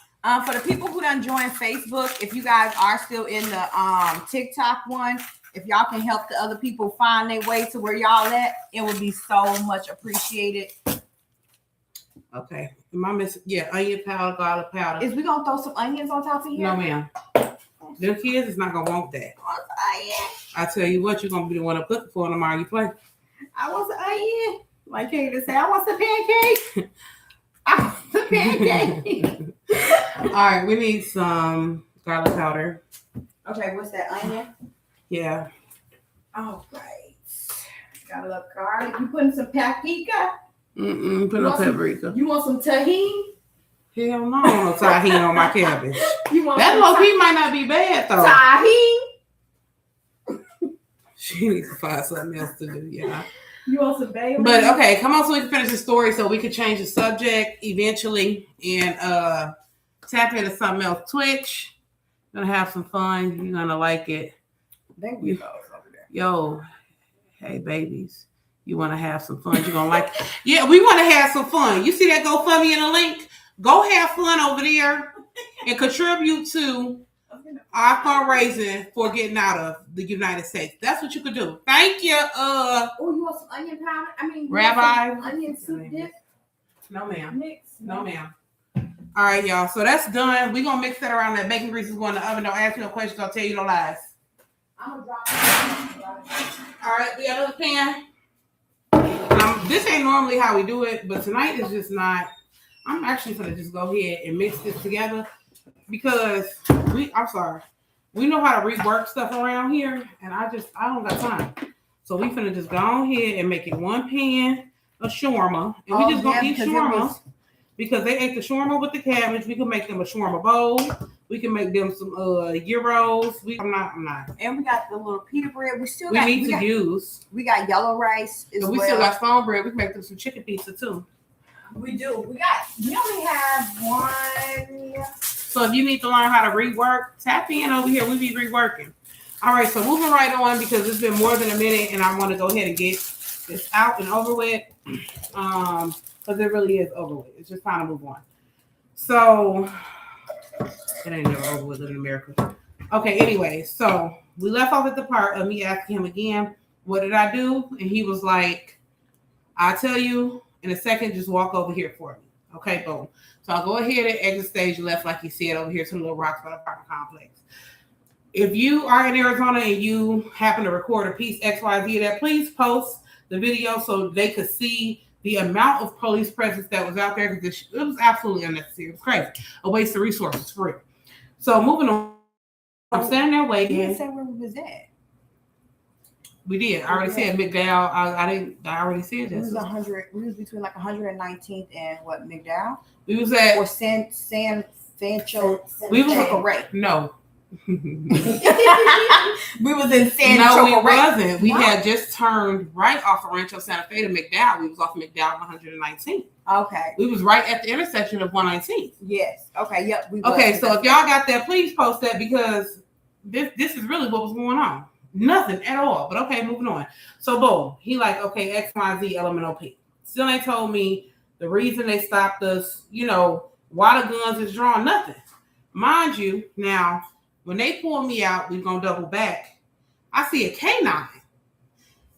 For the people who done joined Facebook, if you guys are still in the TikTok one, if y'all can help the other people find their way to where y'all at, it would be so much appreciated. Okay. Am I missing? Yeah, onion powder, garlic powder. Is we gonna throw some onions on top of here? No, ma'am. Them kids is not gonna want that. I tell you what, you're gonna be the one I'm looking for tomorrow. You play. I want some onion. Like Katie say, I want some pancake. I want some pancake. All right, we need some garlic powder. Okay, what's that, onion? Yeah. Oh, right. Got a little garlic. You putting some paprika? Put no paprika. You want some tahini? Hell no, I don't want no tahini on my cabbage. You want That some low key might not be bad though. tahini? She needs to find something else to do, yeah. You want some baby? But okay, come on so we can finish the story so we can change the subject eventually and tap into something else. Twitch, gonna have some fun. You're gonna like it. Thank you. Over there. Yo, hey babies, you want to have some fun? You're gonna like it. Yeah, we want to have some fun. You see that GoFundMe in the link? Go have fun over there and contribute to our fundraising for getting out of the United States. That's what you could do. Thank you. Oh, you want some onion powder? I mean, Rabbi. Onion soup dip No, ma'am. mix? No, ma'am. All right, y'all. So that's done. We're going to mix that around. That bacon grease is going in the oven. Don't ask me no questions. I'll tell you no lies. I'm going to drop it. All right, we got another pan. This ain't normally how we do it, but tonight is just not. I'm actually going to just go ahead and mix this together because I'm sorry. We know how to rework stuff around here, and I don't got time. So we finna just go on ahead and make it one pan of shawarma, and we just gonna eat shawarma because they ate the shawarma with the cabbage. We can make them a shawarma bowl. We can make them some gyros. I'm not. And we got the little pita bread. We got yellow rice as well. We still got stone bread. We can make them some chicken pizza too. We do. We only have one. So if you need to learn how to rework, tap in over here. We be reworking. All right, so moving right on because it's been more than a minute and I want to go ahead and get this out and over with because it really is over with. It's just time to move on. So it ain't never over with living in America. Okay, anyway, so we left off at the part of me asking him again, what did I do? And he was like, I'll tell you in a second, just walk over here for me. Okay, boom. So I'll go ahead and exit stage left, like he said, over here to the Little Rocks by the apartment complex. If you are in Arizona and you happen to record a piece XYZ that, please post the video so they could see the amount of police presence that was out there, because it was absolutely unnecessary. It was crazy. A waste of resources for real. So moving on, I'm standing there You waiting. didn't say where we was at. We did. I already said McDowell. I already said We was this. 100. We was between like 119th and what, McDowell We was at or San Fancho. We was Choco Ray. no. We was in San No, we Choco Ray. wasn't. We What? had just turned right off of Rancho Santa Fe to McDowell. We was off of McDowell 119th. Okay. We was right at the intersection of 119th. Yes. Okay. Yep. We Okay, was. so if y'all got that, please post that, because this is really what was going on. Nothing at all. But okay, moving on. So boom, he like, okay, XYZ LMNOP. Still ain't told me the reason they stopped us, why the guns is drawn, nothing. Mind you, now when they pull me out, we're gonna double back. I see a canine.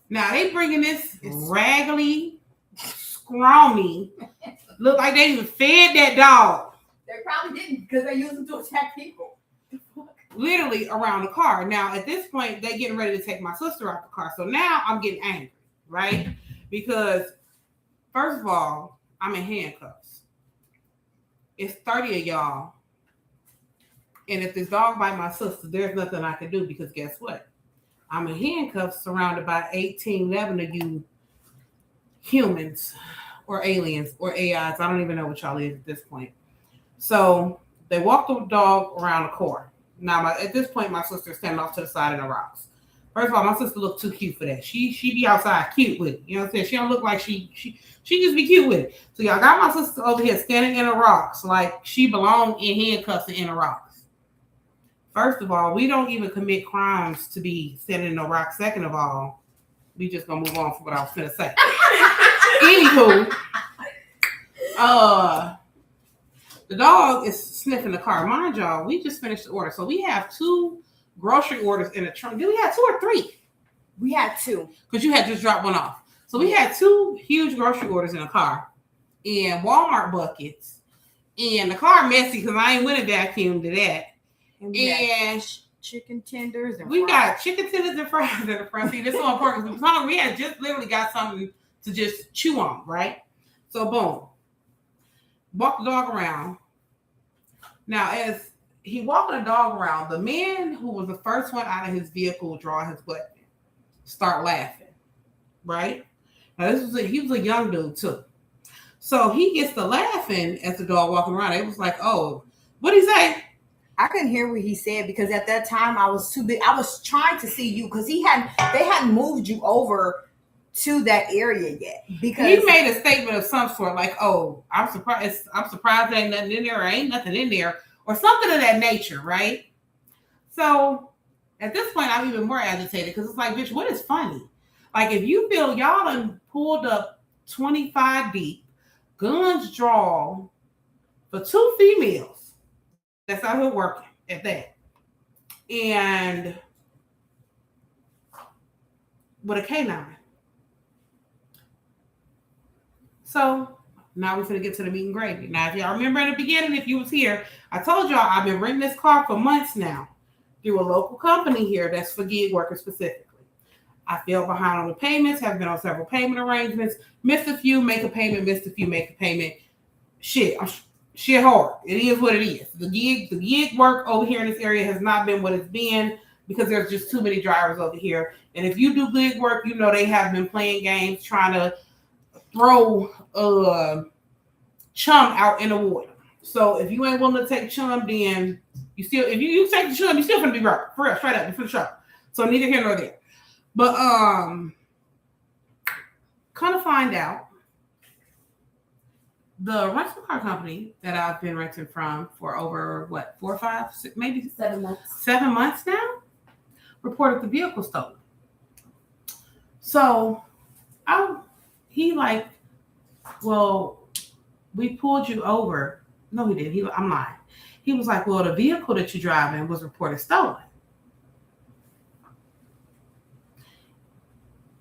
Now they bringing this raggedy, scrawny, look like they even fed that dog. They probably didn't, because they used them to attack people. Literally around the car. Now at this point, they getting ready to take my sister out the car. So now I'm getting angry, right? Because first of all, I'm in handcuffs. It's 30 of y'all. And if this dog bite my sister, there's nothing I can do, because guess what? I'm in handcuffs surrounded by 11 of you humans or aliens or AIs. I don't even know what y'all is at this point. So they walk the dog around the core. Now, at this point, my sister's standing off to the side of the rocks. First of all, my sister looked too cute for that. She be outside cute with it. You know what I'm saying? She don't look like she just be cute with it. So y'all got my sister over here standing in the rocks like she belonged in handcuffs and in the rocks. First of all, we don't even commit crimes to be standing in the rocks. Second of all, we just gonna move on from what I was gonna say. Anywho, the dog is sniffing the car. Mind y'all, we just finished the order. So we have 2 grocery orders in the trunk. Did we have 2 or 3? We had 2. Because you had just dropped one off. So we had 2 huge grocery orders in the car and Walmart buckets. And the car messy because I ain't went and vacuumed to that. And chicken tenders. And we fries. got chicken tenders and fries in the front seat. This is so important because we had just literally got something to just chew on, right? So boom. Walk the dog around. Now, as he walking the dog around, the man who was the first one out of his vehicle draw his weapon, start laughing, right? Now, he was a young dude too. So he gets to laughing as the dog walking around. It was like, oh, what'd he say? I couldn't hear what he said because at that time I was too big. I was trying to see you because they hadn't moved you over to that area yet. Because he made a statement of some sort, like, "Oh, I'm surprised there ain't nothing in there, or ain't nothing in there," or something of that nature, right? So at this point, I'm even more agitated because it's like, bitch, what is funny? Like, if you feel y'all done pulled up 25 deep, guns drawn for 2 females that's out here working at that, and with a canine. So now we're going to get to the meat and gravy. Now, if y'all remember in the beginning, if you was here, I told y'all I've been renting this car for months now through a local company here that's for gig workers specifically. I fell behind on the payments, have been on several payment arrangements, missed a few, make a payment, missed a few, make a payment. Shit hard. It is what it is. The gig work over here in this area has not been what it's been because there's just too many drivers over here. And if you do gig work, you know they have been playing games trying to throw chum out in the water. So if you ain't willing to take chum, then you still, if you take the chum, you still gonna be right. For real, straight up, for sure. So neither here nor there. But kind of find out the rental car company that I've been renting from for over 4 or 5, 6, maybe 7 months. 7 months now, reported the vehicle stolen. So he like, well, we pulled you over. No, he didn't. I'm lying. He was like, well, the vehicle that you're driving was reported stolen.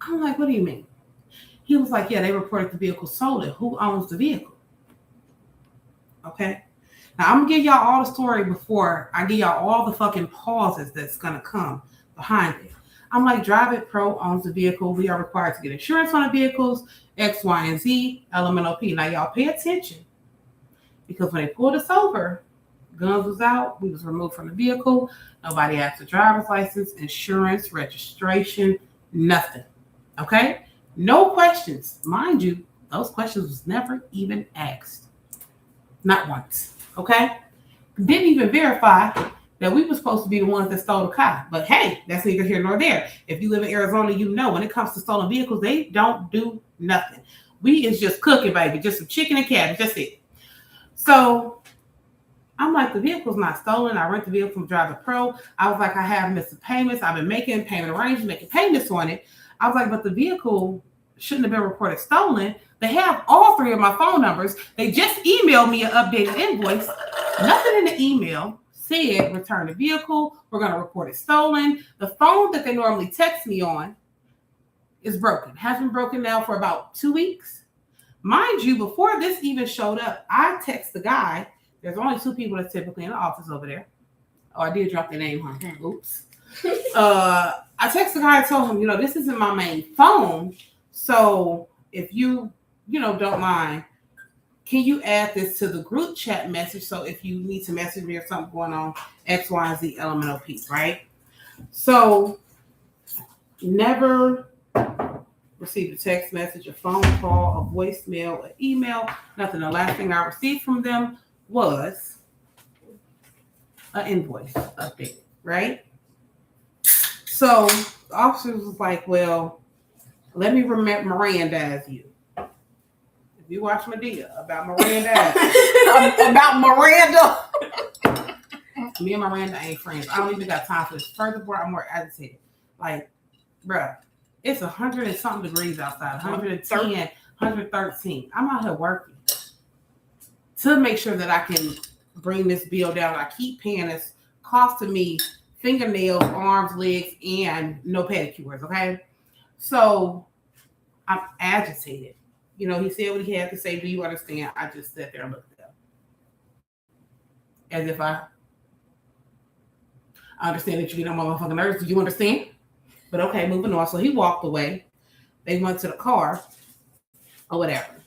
I'm like, what do you mean? He was like, yeah, they reported the vehicle stolen. Who owns the vehicle? Okay. Now I'm gonna give y'all all the story before I give y'all all the fucking pauses that's gonna come behind it. I'm like, Drive It Pro owns the vehicle. We are required to get insurance on the vehicles, X, Y, and Z, LMNOP. Now y'all pay attention because when they pulled us over, guns was out, we was removed from the vehicle. Nobody asked for driver's license, insurance, registration, nothing. Okay? No questions. Mind you, those questions was never even asked. Not once. Okay? Didn't even verify that we were supposed to be the ones that stole the car. But hey, that's neither here nor there. If you live in Arizona, you know when it comes to stolen vehicles, they don't do nothing. We is just cooking, baby. Just some chicken and cabbage. That's it. So I'm like, the vehicle's not stolen. I rent the vehicle from Drive It Pro. I was like, I have missed the payments. I've been making payment arrangements, making payments on it. I was like, but the vehicle shouldn't have been reported stolen. They have all three of my phone numbers. They just emailed me an updated invoice. Nothing in the email said return the vehicle. We're going to report it stolen. The phone that they normally text me on is broken. Has been broken now for about 2 weeks. Mind you, before this even showed up, I text the guy. There's only 2 people that's typically in the office over there. Oh, I did drop their name, huh? Oops. I texted the guy and told him, this isn't my main phone. So if you don't mind, can you add this to the group chat message? So if you need to message me or something going on, X, Y, and Z, LMNOP, right? So never received a text message, a phone call, a voicemail, an email, nothing. The last thing I received from them was an invoice update, right? So the officer was like, well, let me Mirandize you. If you watch Medea about Miranda, about Miranda. Me and Miranda ain't friends. I don't even got time for this. Furthermore, I'm more agitated. Like, bruh, it's 100 and something degrees outside, 110, 113. I'm out here working to make sure that I can bring this bill down. I keep paying this costing me fingernails, arms, legs, and no pedicures, okay? So I'm agitated. He said what he had to say. Do you understand? I just sat there and looked at him. As if I understand that you get on my motherfucking nerves. Do you understand? But okay, moving on. So he walked away. They went to the car or whatever.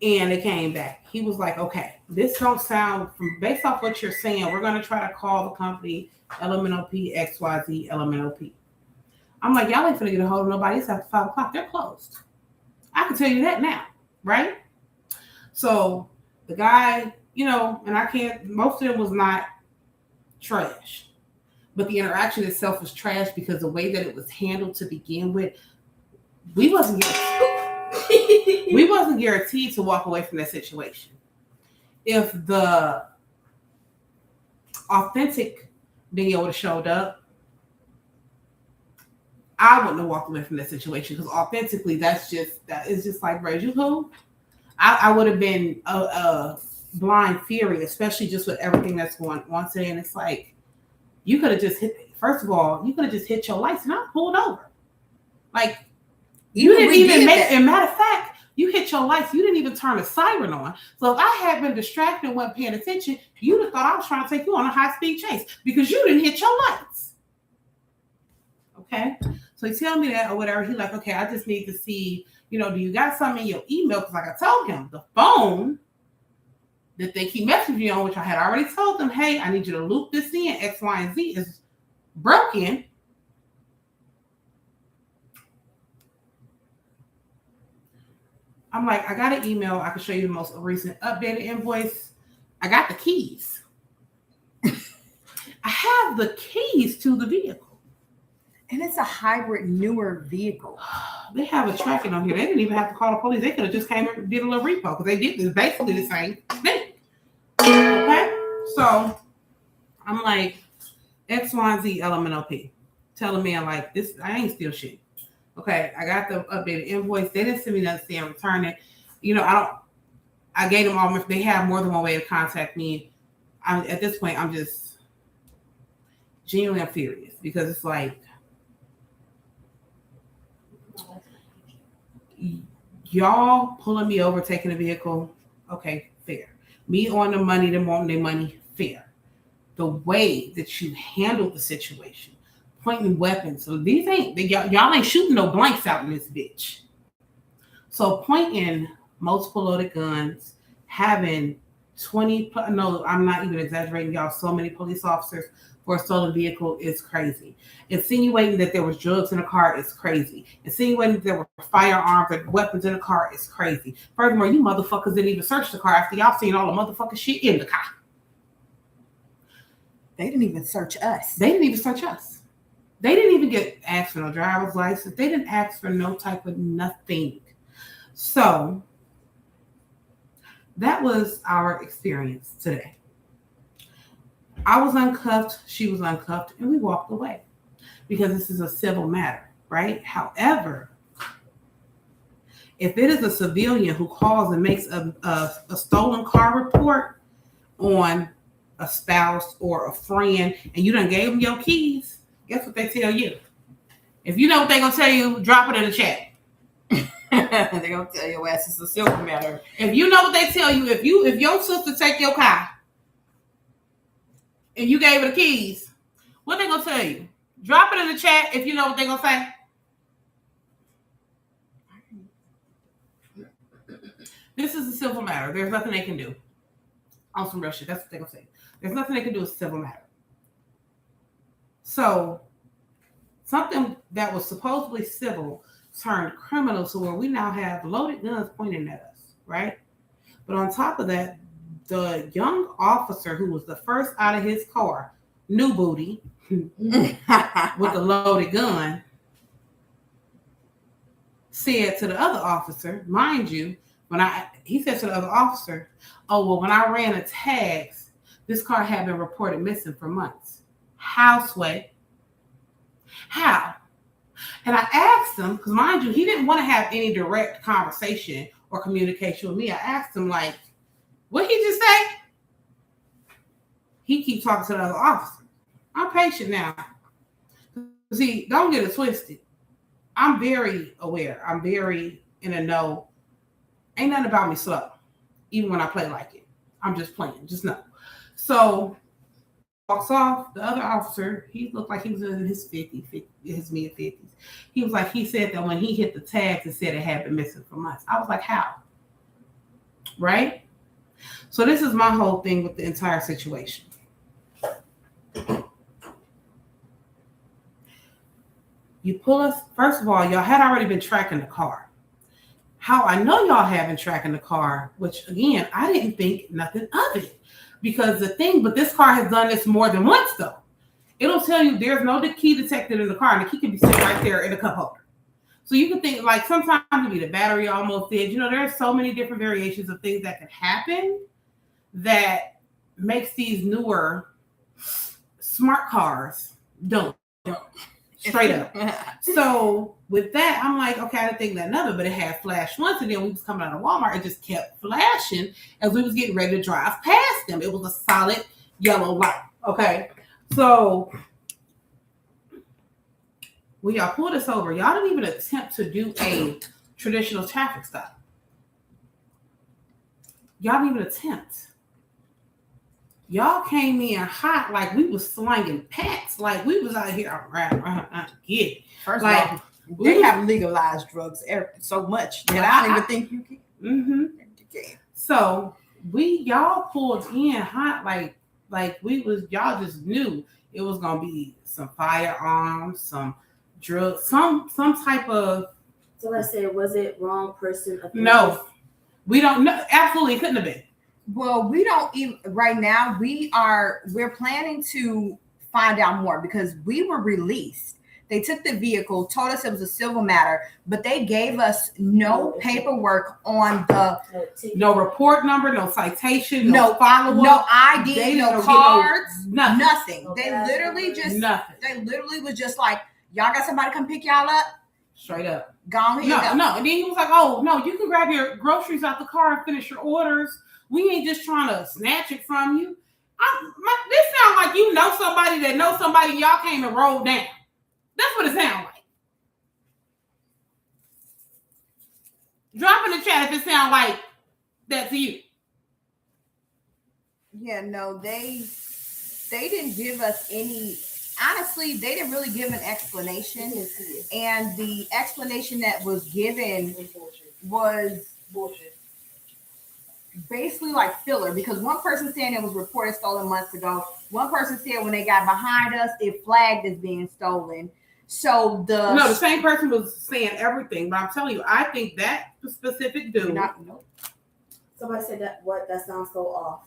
And they came back. He was like, okay, this don't sound, based off what you're saying, we're going to try to call the company LMNOP, XYZ, LMNOP. I'm like, y'all ain't finna get a hold of nobody. It's after 5 o'clock. They're closed. I can tell you that now, right? So the guy, and most of it was not trash. But the interaction itself was trash because the way that it was handled to begin with, we wasn't guaranteed to walk away from that situation. If the authentic video would have showed up, I wouldn't have walked away from that situation because authentically, that is just like, Ray, you who? I would have been a blind fury, especially just with everything that's going on today. And it's like, you could have just hit your lights and I pulled over. Like, you didn't even and matter of fact, you hit your lights, you didn't even turn the siren on. So if I had been distracted and wasn't paying attention, you'd have thought I was trying to take you on a high-speed chase because you didn't hit your lights. Okay? So he tell me that or whatever. He's like, okay, I just need to see, do you got something in your email? Because like I told him, the phone that they keep messaging you on, which I had already told them, hey, I need you to loop this in, X, Y, and Z is broken. I'm like, I got an email. I can show you the most recent updated invoice. I got the keys. I have the keys to the vehicle. And it's a hybrid, newer vehicle. They have a tracking on here. They didn't even have to call the police. They could have just came and did a little repo because they did this basically the same thing. Okay? So I'm like, X, Y, and Z, LMNOP. Tell the man like this, I ain't steal shit. Okay, I got the updated invoice. They didn't send me nothing saying return it. I gave them all, they have more than one way to contact me. At this point, I'm just genuinely furious because it's like, y'all pulling me over, taking a vehicle. Okay, fair. Me on the money, them wanting their money fair. The way that you handled the situation, pointing weapons. So these ain't y'all ain't shooting no blanks out in this bitch. So pointing multiple loaded guns, having 20, no, I'm not even exaggerating, y'all. So many police officers for a stolen vehicle is crazy. Insinuating that there was drugs in the car is crazy. Insinuating that there were firearms or weapons in the car is crazy. Furthermore, you motherfuckers didn't even search the car after y'all seen all the motherfucking shit in the car. They didn't even search us. They didn't even search us. They didn't even get asked for no driver's license. They didn't ask for no type of nothing. So that was our experience today. I was uncuffed, she was uncuffed, and we walked away because this is a civil matter, right? However, if it is a civilian who calls and makes a stolen car report on a spouse or a friend, and you done gave them your keys, guess what they tell you? If you know what they're going to tell you, drop it in the chat. They're going to tell your ass it's a civil matter. If you know what they tell you, if your sister take your car and you gave her the keys, what they gonna tell you? Drop it in the chat if you know what they gonna say. This is a civil matter. There's nothing they can do. On some real shit. That's what they're gonna say. There's nothing they can do. It's a civil matter. So something that was supposedly civil turned criminal to where we now have loaded guns pointing at us, right? But on top of that, the young officer who was the first out of his car, new booty, with the loaded gun, said to the other officer, mind you, he said to the other officer, oh, well, when I ran the tags, this car had been reported missing for months. How, Sway? How? And I asked him, because mind you, he didn't want to have any direct conversation or communication with me. I asked him, like, what he just say? He keeps talking to the other officer. I'm patient now. See, don't get it twisted. I'm very aware. I'm very in the know. Ain't nothing about me slow, even when I play like it. I'm just playing. Just know. So walks off. The other officer, he looked like he was in his 50s, his mid 50s. He was like, he said that when he hit the tags, it said it had been missing for months. I was like, how? Right? So this is my whole thing with the entire situation. You pull us, first of all, y'all had already been tracking the car. How I know y'all have been tracking the car, which again, I didn't think nothing of it. Because but this car has done this more than once though. It'll tell you there's no key detected in the car, and the key can be sitting right there in the cup holder. So you can think like sometimes it be the battery almost dead. You know, there's so many different variations of things that can happen that makes these newer smart cars dumb. Straight up. So with that, I'm like, okay, I didn't think that another, but it had flashed once, and then we was coming out of Walmart, it just kept flashing as we was getting ready to drive past them. It was a solid yellow light. Okay. So when y'all pulled us over, y'all didn't even attempt to do a traditional traffic stop. Y'all didn't even attempt. Y'all came in hot like we was slanging packs, like we was out here get it. First like, of all, they have legalized drugs so much that I don't even think you can. Mm-hmm. So y'all pulled in hot like we was, y'all just knew it was gonna be some firearms, some drugs, some type of. So I said, was it wrong person? No, we don't know. Absolutely, it couldn't have been. Well, we don't even right now. We're planning to find out more because we were released. They took the vehicle, told us it was a civil matter, but they gave us no paperwork on no report number, no citation, no follow-up, no ID, no cards, nothing. No they literally just nothing. They literally was just like, y'all got somebody come pick y'all up? Straight up. Gone here. No. And then he was like, oh, no, you can grab your groceries out the car and finish your orders. We ain't just trying to snatch it from you. This sounds like you know somebody that knows somebody, y'all came and rolled down. That's what it sounds like. Drop in the chat if it sounds like that to you. Yeah, no, they didn't give us any. Honestly, they didn't really give an explanation, and the explanation that was given was basically like filler, because one person saying it was reported stolen months ago. One person said when they got behind us, it flagged as being stolen. So the same person was saying everything, but I'm telling you, I think that specific dude. Somebody said that sounds so off.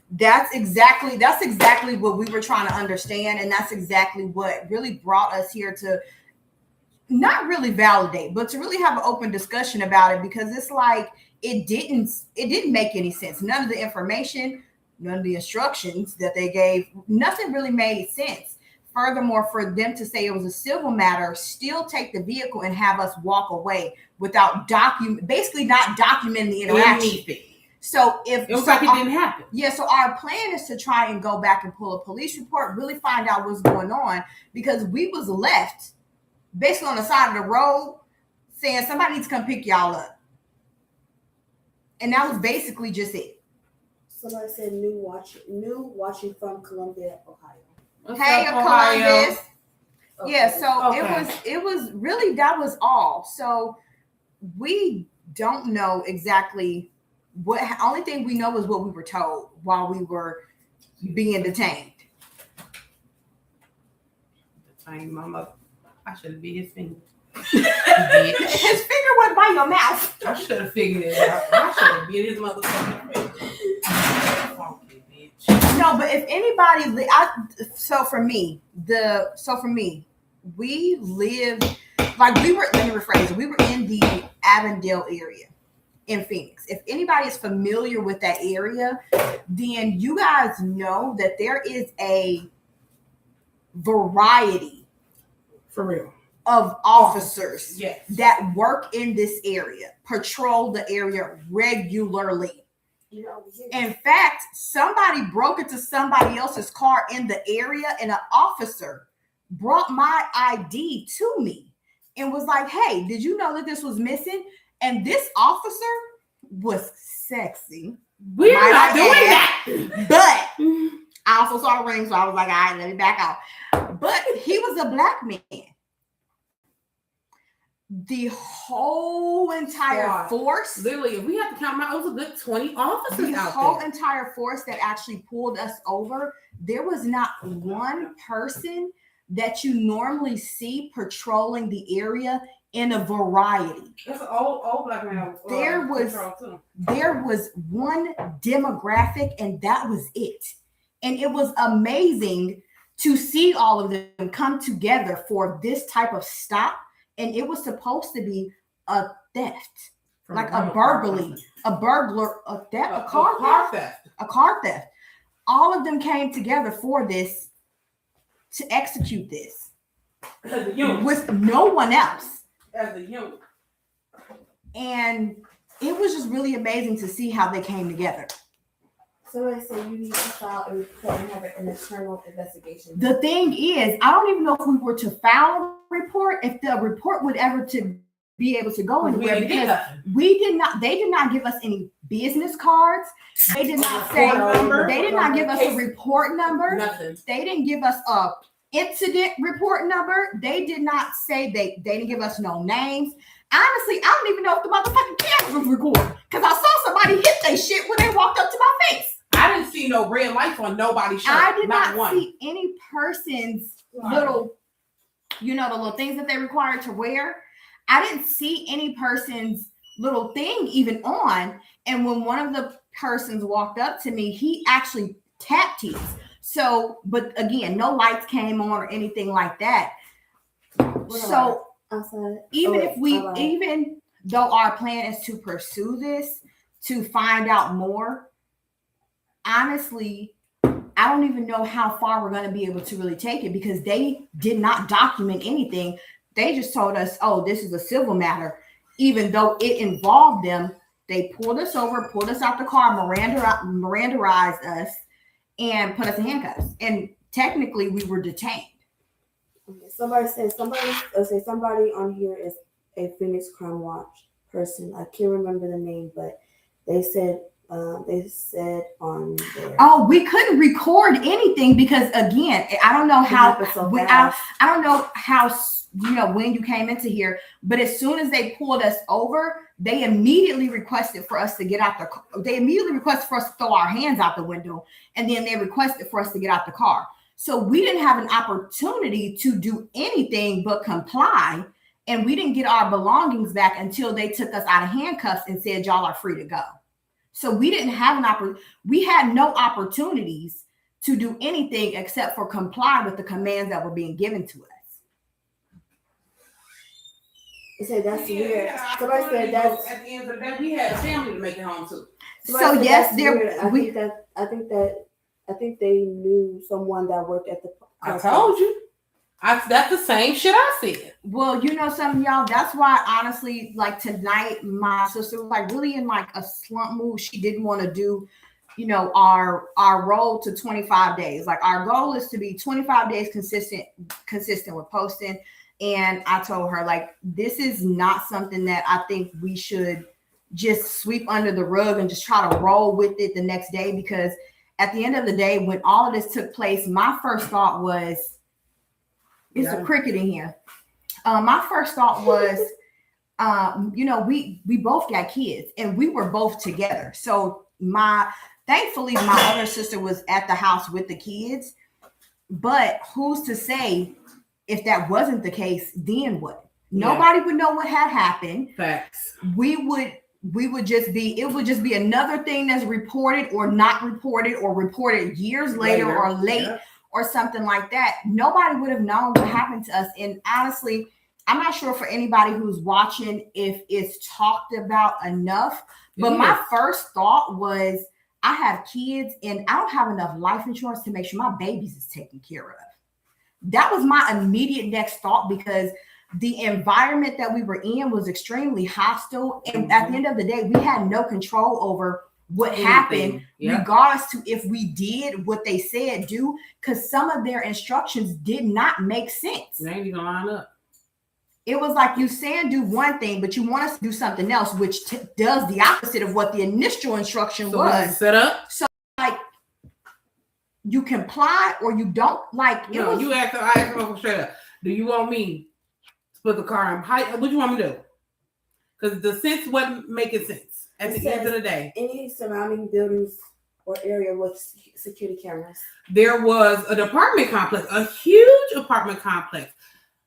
That's exactly what we were trying to understand, and that's exactly what really brought us here to not really validate, but to really have an open discussion about it, because it's like it didn't make any sense. None of the information, none of the instructions that they gave, nothing really made sense. Furthermore, for them to say it was a civil matter, still take the vehicle and have us walk away without basically not documenting the interaction. Anything. So if it was like it didn't happen. Yeah, so our plan is to try and go back and pull a police report, really find out what's going on, because we was left basically on the side of the road saying somebody needs to come pick y'all up. And that was basically just it. Somebody said new watching from Columbia, Ohio. Hey, Columbus. Okay. Yeah, so it was really, that was all. So we don't know exactly what. Only thing we know is what we were told while we were being detained. Detained, mama. I should have beat his finger. His finger went by your mouth. I should have figured it out. I should have beat his motherfucking finger. Funky bitch. No, but if anybody, so for me, we live like we were. Let me rephrase it. We were in the Avondale area in Phoenix. If anybody is familiar with that area, then you guys know that there is a variety, for real, of officers yes, that work in this area, patrol the area regularly. In fact, somebody broke into somebody else's car in the area, and an officer brought my ID to me and was like, hey, did you know that this was missing? And this officer was sexy. We're not doing that. But I also saw the ring, so I was like, all right, let me back out. But he was a black man. The whole entire force, literally, if we have to count them out, it was a good 20 officers the out whole there. entire force that actually pulled us over, there was not one person that you normally see patrolling the area in a variety. That's an old black man. There was one demographic, and that was it. And it was amazing to see all of them come together for this type of stop. And it was supposed to be a theft, like a burglary, a car theft. All of them came together for this, to execute this, with no one else. As a unit. And it was just really amazing to see how they came together. Somebody said you need to file a report and have an internal investigation. The thing is, I don't even know if we were to file a report, if the report would ever to be able to go anywhere, because they did not give us any business cards. They did not say, they did not give us a report number. Nothing. They didn't give us a incident report number. They did not say, they didn't give us no names. Honestly, I don't even know if the motherfucking cameras was recording, because I saw somebody hit their shit when they walked up to my face. I didn't see no red lights on nobody's shirt. I did not one. see any person's little, the little things that they required to wear. I didn't see any person's little thing even on. And when one of the persons walked up to me, he actually tapped his. So, but again, no lights came on or anything like that. So even though our plan is to pursue this, to find out more, honestly, I don't even know how far we're going to be able to really take it, because they did not document anything. They just told us, oh, this is a civil matter. Even though it involved them, they pulled us over, pulled us out the car, Mirandaized us, and put us in handcuffs. And technically, we were detained. Okay. Somebody on here is a Phoenix Crime Watch person. I can't remember the name, but they said they said on there. Oh, we couldn't record anything because again, I don't know It how happened so I fast. don't know how when you came into here, but as soon as they pulled us over, they immediately requested for us to get out the. They immediately requested for us to throw our hands out the window, and then they requested for us to get out the car. So we didn't have an opportunity to do anything but comply, and we didn't get our belongings back until they took us out of handcuffs and said, "Y'all are free to go." So we didn't have we had no opportunities to do anything except for comply with the commands that were being given to us. They said that's weird. Somebody said that's. At the end of the day, we had a family to make it home to. So said yes, that's there weird. I think they knew someone that worked at the. I told you. That's the same shit I said. Well, you know something, y'all. That's why, honestly, like tonight, my sister was like really in like a slump mood. She didn't want to do, our roll to 25 days. Like our goal is to be 25 days consistent with posting. And I told her like this is not something that I think we should just sweep under the rug and just try to roll with it the next day, because at the end of the day, when all of this took place, my first thought was. It's a cricket in here. My first thought was, we both got kids and we were both together. So thankfully my other sister was at the house with the kids, but who's to say if that wasn't the case, then what? Yeah. Nobody would know what had happened. Facts. We would just be, it would just be another thing that's reported or not reported or reported years later or late. Yeah. Or something like that. Nobody would have known what happened to us. And honestly, I'm not sure for anybody who's watching if it's talked about enough. But my first thought was, I have kids and I don't have enough life insurance to make sure my babies is taken care of. That was my immediate next thought, because the environment that we were in was extremely hostile. And at the end of the day, we had no control over what happened, regardless to if we did what they said do, because some of their instructions did not make sense. They ain't even line up. It was like you saying do one thing, but you want us to do something else, which does the opposite of what the initial instruction was. Set up. So like you comply or you don't. Like I asked them straight up. Do you want me to put the car in? What do you want me to do? Because the sense wasn't making sense. At the end of the day, any surrounding buildings or area with security cameras. There was an apartment complex, a huge apartment complex.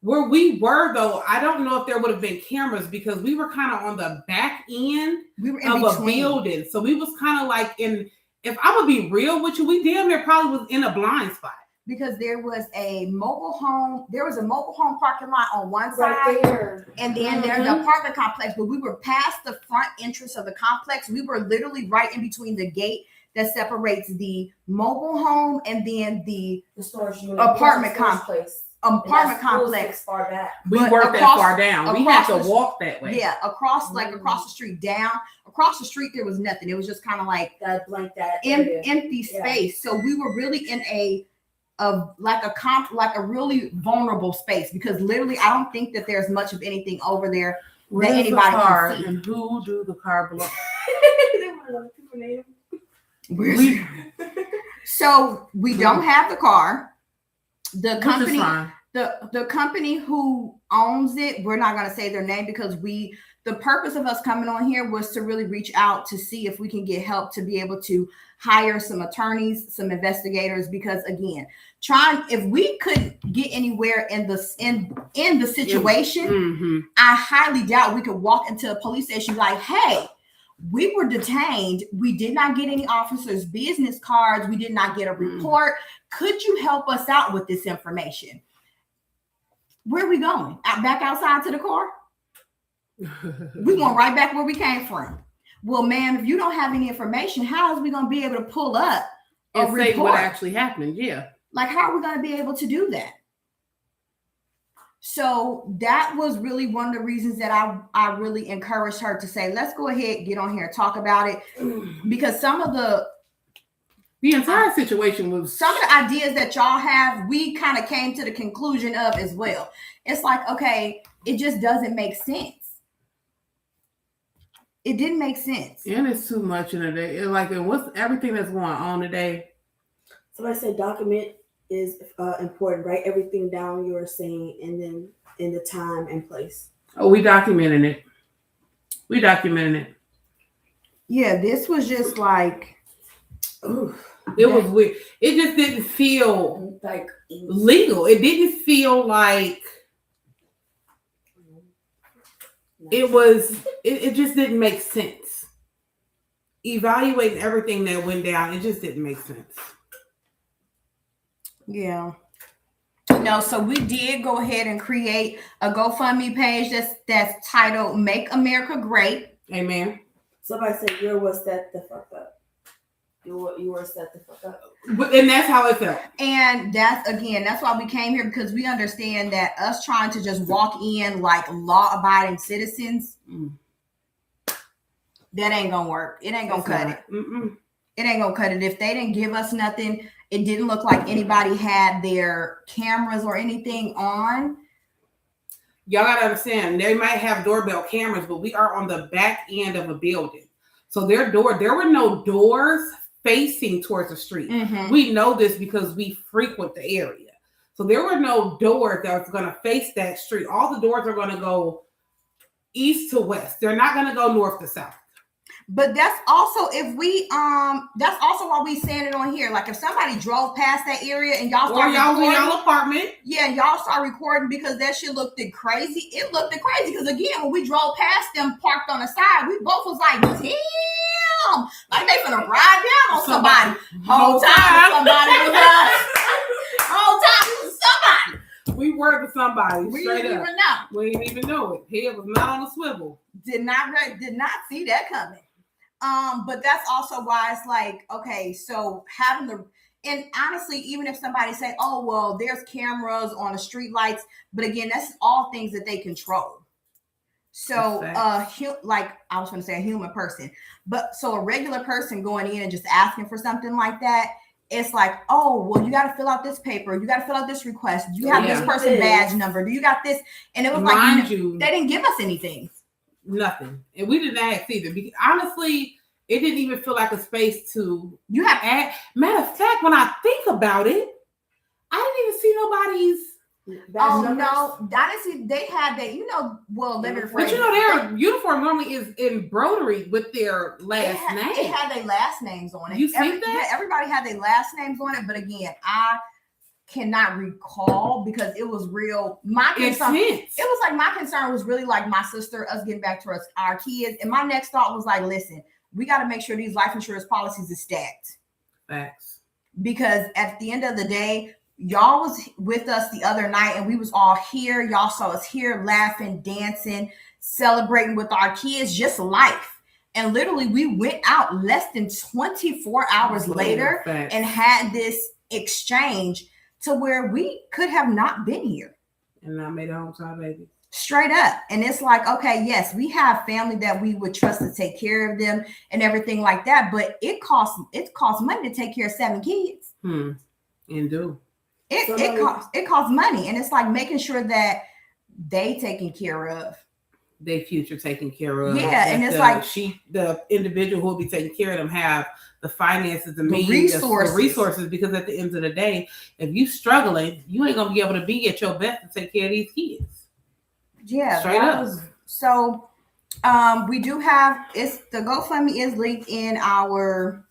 Where we were, though, I don't know if there would have been cameras because we were kind of on the back end of a building. So we was kind of like if I'm gonna be real with you, we damn near probably was in a blind spot. Because there was a mobile home parking lot on one side, there. And then there's the apartment complex, but we were past the front entrance of the complex. We were literally right in between the gate that separates the mobile home and then the storage unit, apartment complex. Far back. We weren't that far down. We had to walk that way. Yeah, across the street down. Across the street there was nothing. It was just kind of like that empty space. So we were really in a really vulnerable space, because literally I don't think that there's much of anything over there that anybody can see. And who do the car belong? So we don't have the car. The company, the company who owns it, we're not going to say their name because the purpose of us coming on here was to really reach out to see if we can get help to be able to hire some attorneys, some investigators, because again, if we could get anywhere in the situation, I highly doubt we could walk into a police station like, hey, we were detained. We did not get any officers' business cards. We did not get a report. Could you help us out with this information? Where are we going? Back outside to the car? We going right back where we came from. Well, ma'am, if you don't have any information, how is we going to be able to pull up and say what actually happened? Yeah. Like, how are we going to be able to do that? So that was really one of the reasons that I really encouraged her to say, let's go ahead, get on here and talk about it. Because some of the entire situation was, some of the ideas that y'all have, we kind of came to the conclusion of as well. It's like, okay, it just doesn't make sense. It didn't make sense. And it's too much in a day. It's like, and what's everything that's going on today? Somebody said document is important. Write everything down you are saying, and then in the time and place. Oh, we documenting it. We documenting it. Yeah, this was just like, Ooh. It was weird. It just didn't feel Like legal. It didn't feel like it was. It just didn't make sense. Evaluating everything that went down, it just didn't make sense. yeah. No, so we did go ahead and create a GoFundMe page that's titled "Make America Great." Amen. Somebody said you were set the fuck up. You were set the fuck up. And that's how it felt. And that's why we came here, because we understand that us trying to just walk in like law-abiding citizens, that ain't gonna work. It ain't gonna cut it. Mm-mm. It ain't gonna cut it. If they didn't give us nothing, it didn't look like anybody had their cameras or anything on. Y'all gotta understand, they might have doorbell cameras, but we are on the back end of a building. So there were no doors facing towards the street. Mm-hmm. We know this because we frequent the area. So there were no doors that was gonna face that street. All the doors are gonna go east to west. They're not gonna go north to south. But that's also that's also why we saying it on here. Like if somebody drove past that area and y'all Or started y'all in recording, y'all apartment. yeah, and y'all start recording because that shit looked crazy. It looked crazy because again, when we drove past them parked on the side, we both was like, damn, like they finna ride down on somebody. Whole time somebody was us. Whole time it was somebody. We were to somebody. We Straight didn't up. even know. We didn't even know it. Head was not on a swivel. Did not see that coming. But that's also why it's like, okay, so and honestly, even if somebody say, oh, well, there's cameras on the street lights, but again, that's all things that they control. So, like I was going to say a human person, but so a regular person going in and just asking for something like that, it's like, oh, well, you got to fill out this paper. You got to fill out this request. Do you have this person badge number? Do you got this? And it was like, they didn't give us anything. Nothing. And we didn't ask either. Because honestly, it didn't even feel like a space to add. Matter of fact, when I think about it, I didn't even see nobody's. No, honestly, they had that, well, let me rephrase. But their uniform normally is embroidery with their last name. It had their last names on it. You see that? Yeah, everybody had their last names on it, but again, I cannot recall because it was real. My concern, it was like my concern was really like my sister, us getting back to our kids, and my next thought was like, listen, we got to make sure these life insurance policies are stacked. Facts. Because at the end of the day, y'all was with us the other night and we was all here. Y'all saw us here laughing, dancing, celebrating with our kids, just life. And literally we went out less than 24 hours later and had this exchange to where we could have not been here. And I made it home to our baby. Straight up. And it's like, okay, yes, we have family that we would trust to take care of them and everything like that. But it costs money to take care of 7 kids. And do. It costs money. And it's like making sure that they taken care of. They future taken care of. Yeah. And it's like the individual who will be taking care of them have the finances, the resources, because at the end of the day, if you struggling, you ain't gonna be able to be at your best to take care of these kids. Yeah, straight up. So we do have the GoFundMe is linked in our,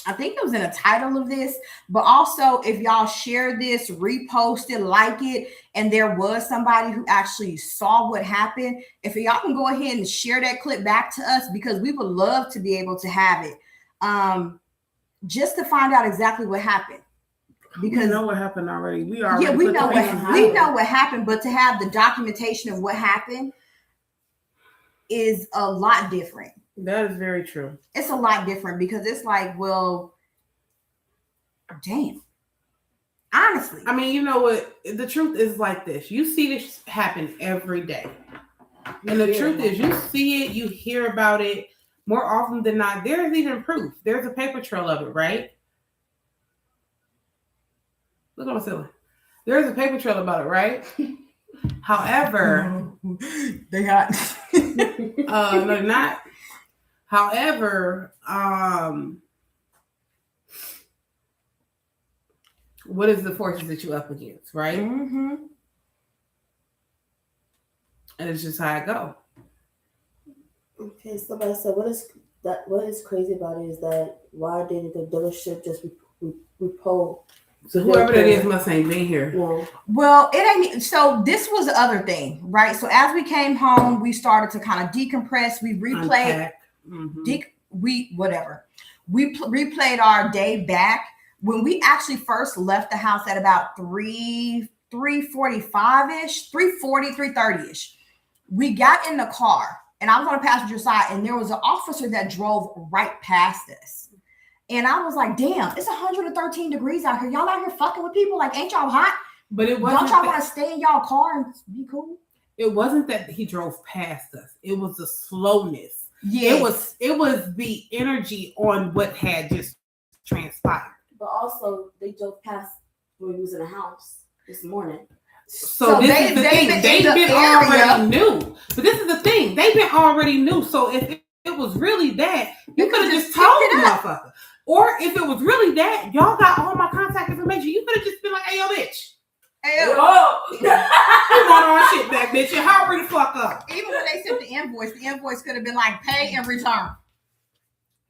I think it was in the title of this, but also if y'all share this, repost it, like it, and there was somebody who actually saw what happened, if y'all can go ahead and share that clip back to us, because we would love to be able to have it, just to find out exactly what happened. Because we know what happened already. We know what happened, but to have the documentation of what happened is a lot different. That is very true. It's a lot different because it's like, well, damn. Honestly. I mean, you know what? The truth is like this. You see this happen every day. And the truth is you see it, you hear about it more often than not. There's even proof. There's a paper trail of it, right? Look what I'm saying. There's a paper trail about it, right? However, they got no, not However, what is the forces that you up against, right? Mm-hmm. And it's just how it go. Okay, so like I said, what is crazy about it is that why didn't the dealership just repo? So whoever that is must ain't been here. No. Well, it ain't. So this was the other thing, right? So as we came home, we started to kind of decompress. We replayed, Unpack. Mhm. we replayed our day back when we actually first left the house at about 3:45ish, 3:40, 3:30ish. We got in the car, and I was on the passenger side, and there was an officer that drove right past us. And I was like, damn, it's 113 degrees out here. Y'all out here fucking with people? Like, ain't y'all hot? But it Don't wasn't. y'all want to stay in y'all car and be cool? It wasn't that he drove past us. It was the slowness. Yeah. It was the energy on what had just transpired. But also, they drove past when we was in the house this morning. So this is the thing. been They've in the been area. already new. But this is the thing. They've been already new. So if it was really that, you could have just told the motherfucker. Or if it was really that, y'all got all my contact information. You could have just been like, hey, yo, bitch. Hey, You want our shit back, bitch. And hurry the fuck up. even when they sent the invoice could have been like pay and return.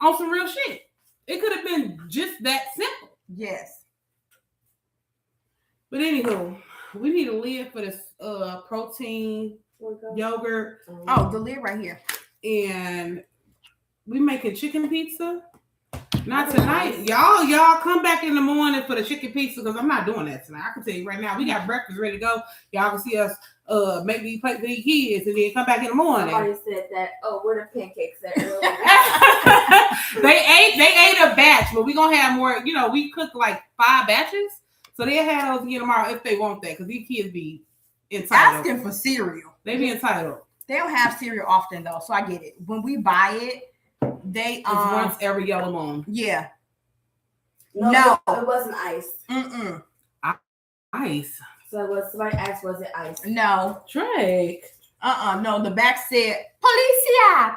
On some real shit. It could have been just that simple. Yes. But anywho, we need a lid for this protein yogurt. Oh, the lid right here. And we making chicken pizza. Not tonight. Y'all come back in the morning for the chicken pizza because I'm not doing that tonight. I can tell you right now, we got breakfast ready to go. Y'all can see us make these plates for these kids and then come back in the morning. Somebody said that. Oh, where the pancakes at earlier? they ate a batch, but we gonna have more. You know, we cooked like 5 batches, so they'll have those again tomorrow if they want that. Because these kids be entitled. Asking for cereal. They be entitled. They don't have cereal often though, so I get it. When we buy it, they It's once every yellow moon. yeah. No, it wasn't ice. Mm-mm. Ice. So somebody asked, was it ice? No. Drake. No, the back said Policia.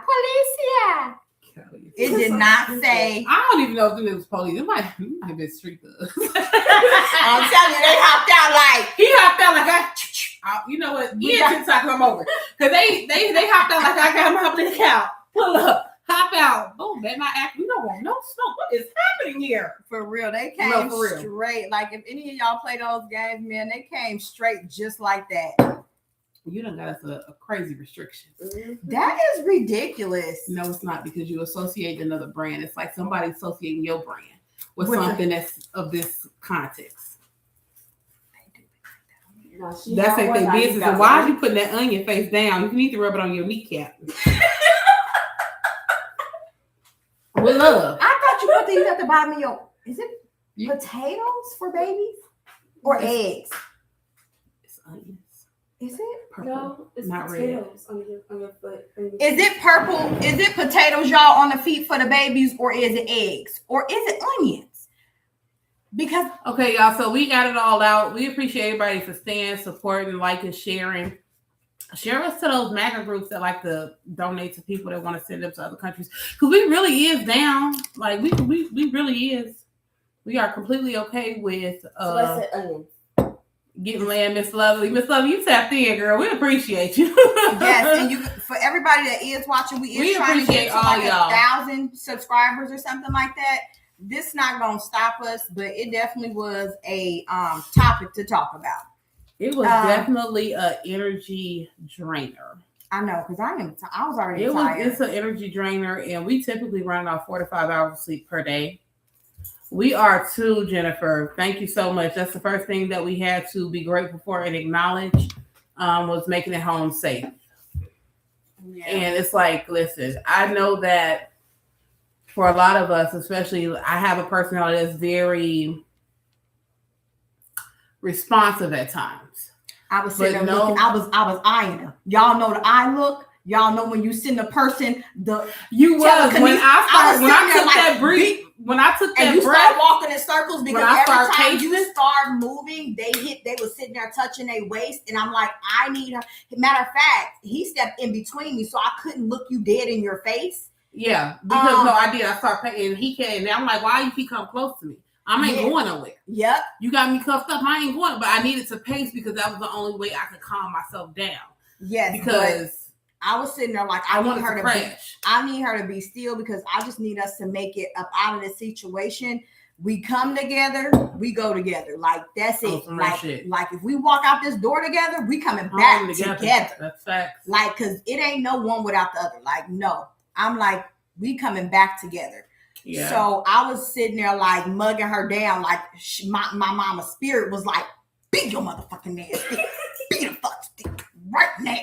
It did not say. I don't even know if it was police. It might have been street thugs. I'm telling you, they hopped out like He hopped out like you know what? Yeah, TikTok come over. Cause they hopped out like I got him up in the cow. Pull up. Hop out. Oh, man, not act. We don't want no smoke. What is happening here? for real. They came No, for real. straight. Like if any of y'all play those games, man, they came straight just like that. You done got us a crazy restriction. That is ridiculous. No, it's not because you associate another brand. It's like somebody associating your brand with With something that's of this context. No, she That's got like one, their I just business. got And why one. are you putting that onion face down? You need to rub it on your kneecap. With love. I thought you put these at the bottom of your. Is it You- potatoes for babies or eggs? It's onions. Is it? Purple. No, it's Not red. potatoes on your foot. Is it purple? Is it potatoes, y'all, on the feet for the babies, or is it eggs, or is it onions? Because Okay, y'all. So we got it all out. We appreciate everybody for staying, supporting, liking, sharing. Share us to those MAGA groups that like to donate to people that want to send them to other countries. Because we really is down. Like we really is. We are completely okay with So I said onions. getting land, Miss Lovely. Miss Lovely, you tapped in, girl. We appreciate you. yes, and you for everybody that is watching, we trying to appreciate get to all like y'all. 1,000 subscribers or something like that. This not gonna stop us, but it definitely was a topic to talk about. It was definitely an energy drainer. I know, because I was already tired. It's an energy drainer, and we typically run about 4 to 5 hours of sleep per day. We are too, Jennifer. Thank you so much. That's the first thing that we had to be grateful for and acknowledge was making it home safe. Yeah. And it's like, listen, I know that for a lot of us, especially, I have a personality that's very responsive at times. I was sitting But there no. looking. I was eyeing her. Y'all know the eye look. Y'all know when you send a person You was when I sitting there took like, that breath. When I took and that you breath, start walking in circles because When I every start time pacing, you start moving, they were sitting there touching their waist, and I'm like, I need her. Matter of fact, he stepped in between me, so I couldn't look you dead in your face. Yeah, because no, I did. I started paying, and he came, and I'm like, why you keep coming close to me? I ain't going nowhere. Yep. You got me cuffed up. I ain't going, but I needed to pace because that was the only way I could calm myself down. Yes, Because I was sitting there like, I I need wanted her to to be, crash. I need her to be still because I just need us to make it up out of this situation. We come together, we go together. Like that's Oh, it. some real Like, shit. like if we walk out this door together, we coming back Home together. That's facts. Like, cause it ain't no one without the other. Like, no, I'm like, we coming back together. Yeah. So I was sitting there like mugging her down. Like my mama's spirit was like, beat your motherfucking ass, beat a fuck stick right now.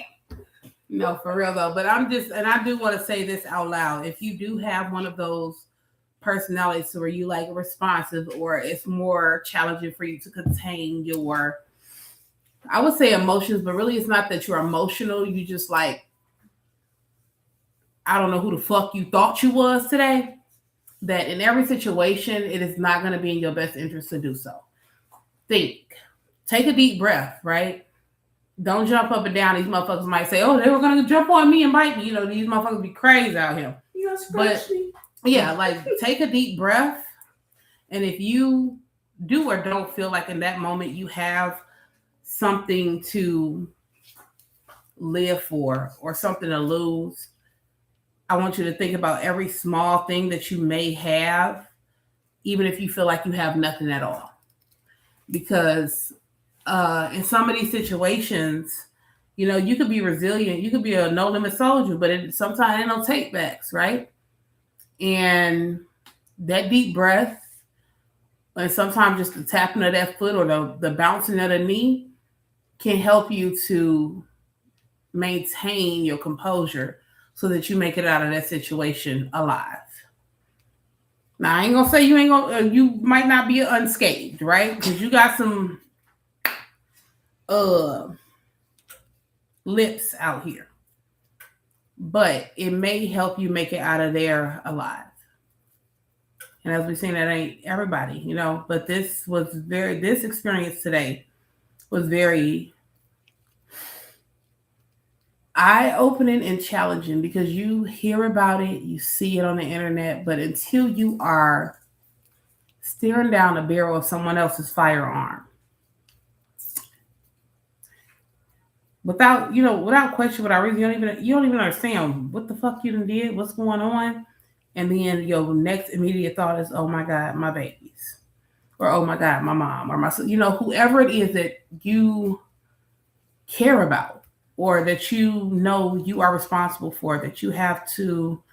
No, for real though. But I'm just, and I do want to say this out loud. If you do have one of those personalities where you like responsive, or it's more challenging for you to contain your, I would say emotions, but really it's not that you're emotional. You just like, I don't know who the fuck you thought you was today. That in every situation, it is not going to be in your best interest to do so. Think, take a deep breath, right? Don't jump up and down. These motherfuckers might say, oh, they were going to jump on me and bite me. You know, these motherfuckers be crazy out here. You gonna scratch me? Yeah, like take a deep breath. And if you do or don't feel like in that moment you have something to live for or something to lose, I want you to think about every small thing that you may have, even if you feel like you have nothing at all. Because in some of these situations, you know, you could be resilient, you could be a no-limit soldier, but sometimes it don't take backs, right? And that deep breath, and sometimes just the tapping of that foot or the bouncing of the knee can help you to maintain your composure so that you make it out of that situation alive. Now, I ain't gonna say you might not be unscathed, right? Because you got some lips out here. But it may help you make it out of there alive. And as we've seen, that ain't everybody, you know, but this experience today was very eye-opening and challenging because you hear about it, you see it on the internet, but until you are staring down the barrel of someone else's firearm, without question, without reason, you don't even understand what the fuck you done did, what's going on, and then your next immediate thought is, oh my God, my babies, or oh my God, my mom, or my, you know, whoever it is that you care about, or that you know you are responsible for, that you have to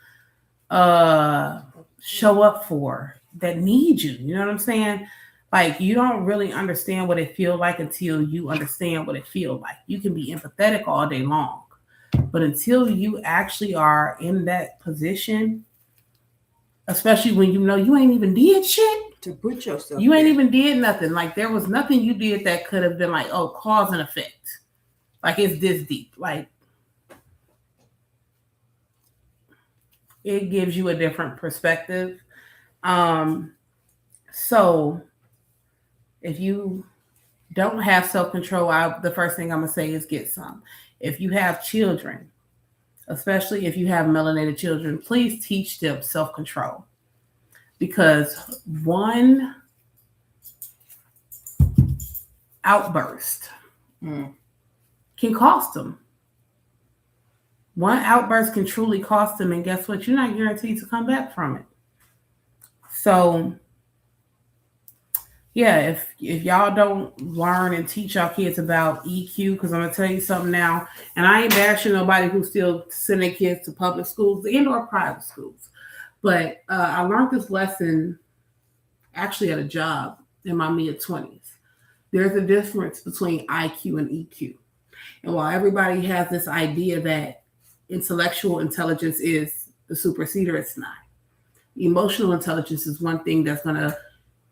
show up for, that need you. You know what I'm saying? Like, you don't really understand what it feels like until you understand what it feels like. You can be empathetic all day long, but until you actually are in that position, especially when you know you ain't even did shit, To put yourself, you ain't even did nothing. Like, there was nothing you did that could have been like, oh, cause and effect. Like, it's this deep. Like, it gives you a different perspective. So if you don't have self-control, the first thing I'm going to say is get some. If you have children, especially if you have melanated children, please teach them self-control. Because one outburst can cost them. One outburst can truly cost them, and guess what? You're not guaranteed to come back from it. So, yeah, if y'all don't learn and teach y'all kids about EQ, because I'm gonna tell you something now, and I ain't bashing nobody who's still sending kids to public schools and or private schools, but I learned this lesson actually at a job in my mid-20s. There's a difference between IQ and EQ. And while everybody has this idea that intellectual intelligence is the superseder, it's not. Emotional intelligence is one thing that's going to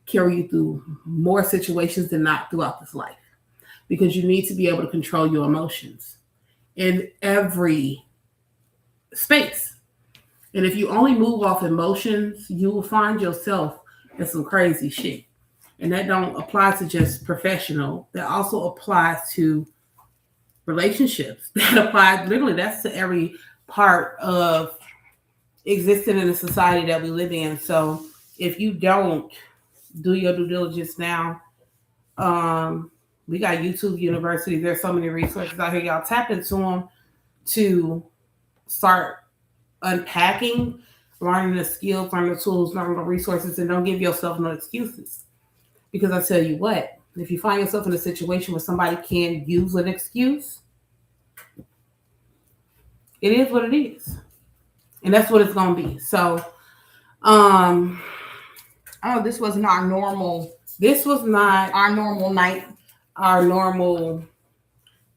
carry you through more situations than not throughout this life, because you need to be able to control your emotions in every space. And if you only move off emotions, you will find yourself in some crazy shit. And that don't apply to just professional. That also applies to relationships. That applies, literally, that's to every part of existing in the society that we live in. So if you don't do your due diligence now, we got YouTube University. There's so many resources out here. Y'all tap into them to start unpacking, learning the skills, learning the tools, learning the resources, and don't give yourself no excuses. Because I tell you what, if you find yourself in a situation where somebody can use an excuse, it is what it is. And that's what it's gonna be. So Oh, this wasn't our normal this was not night. our normal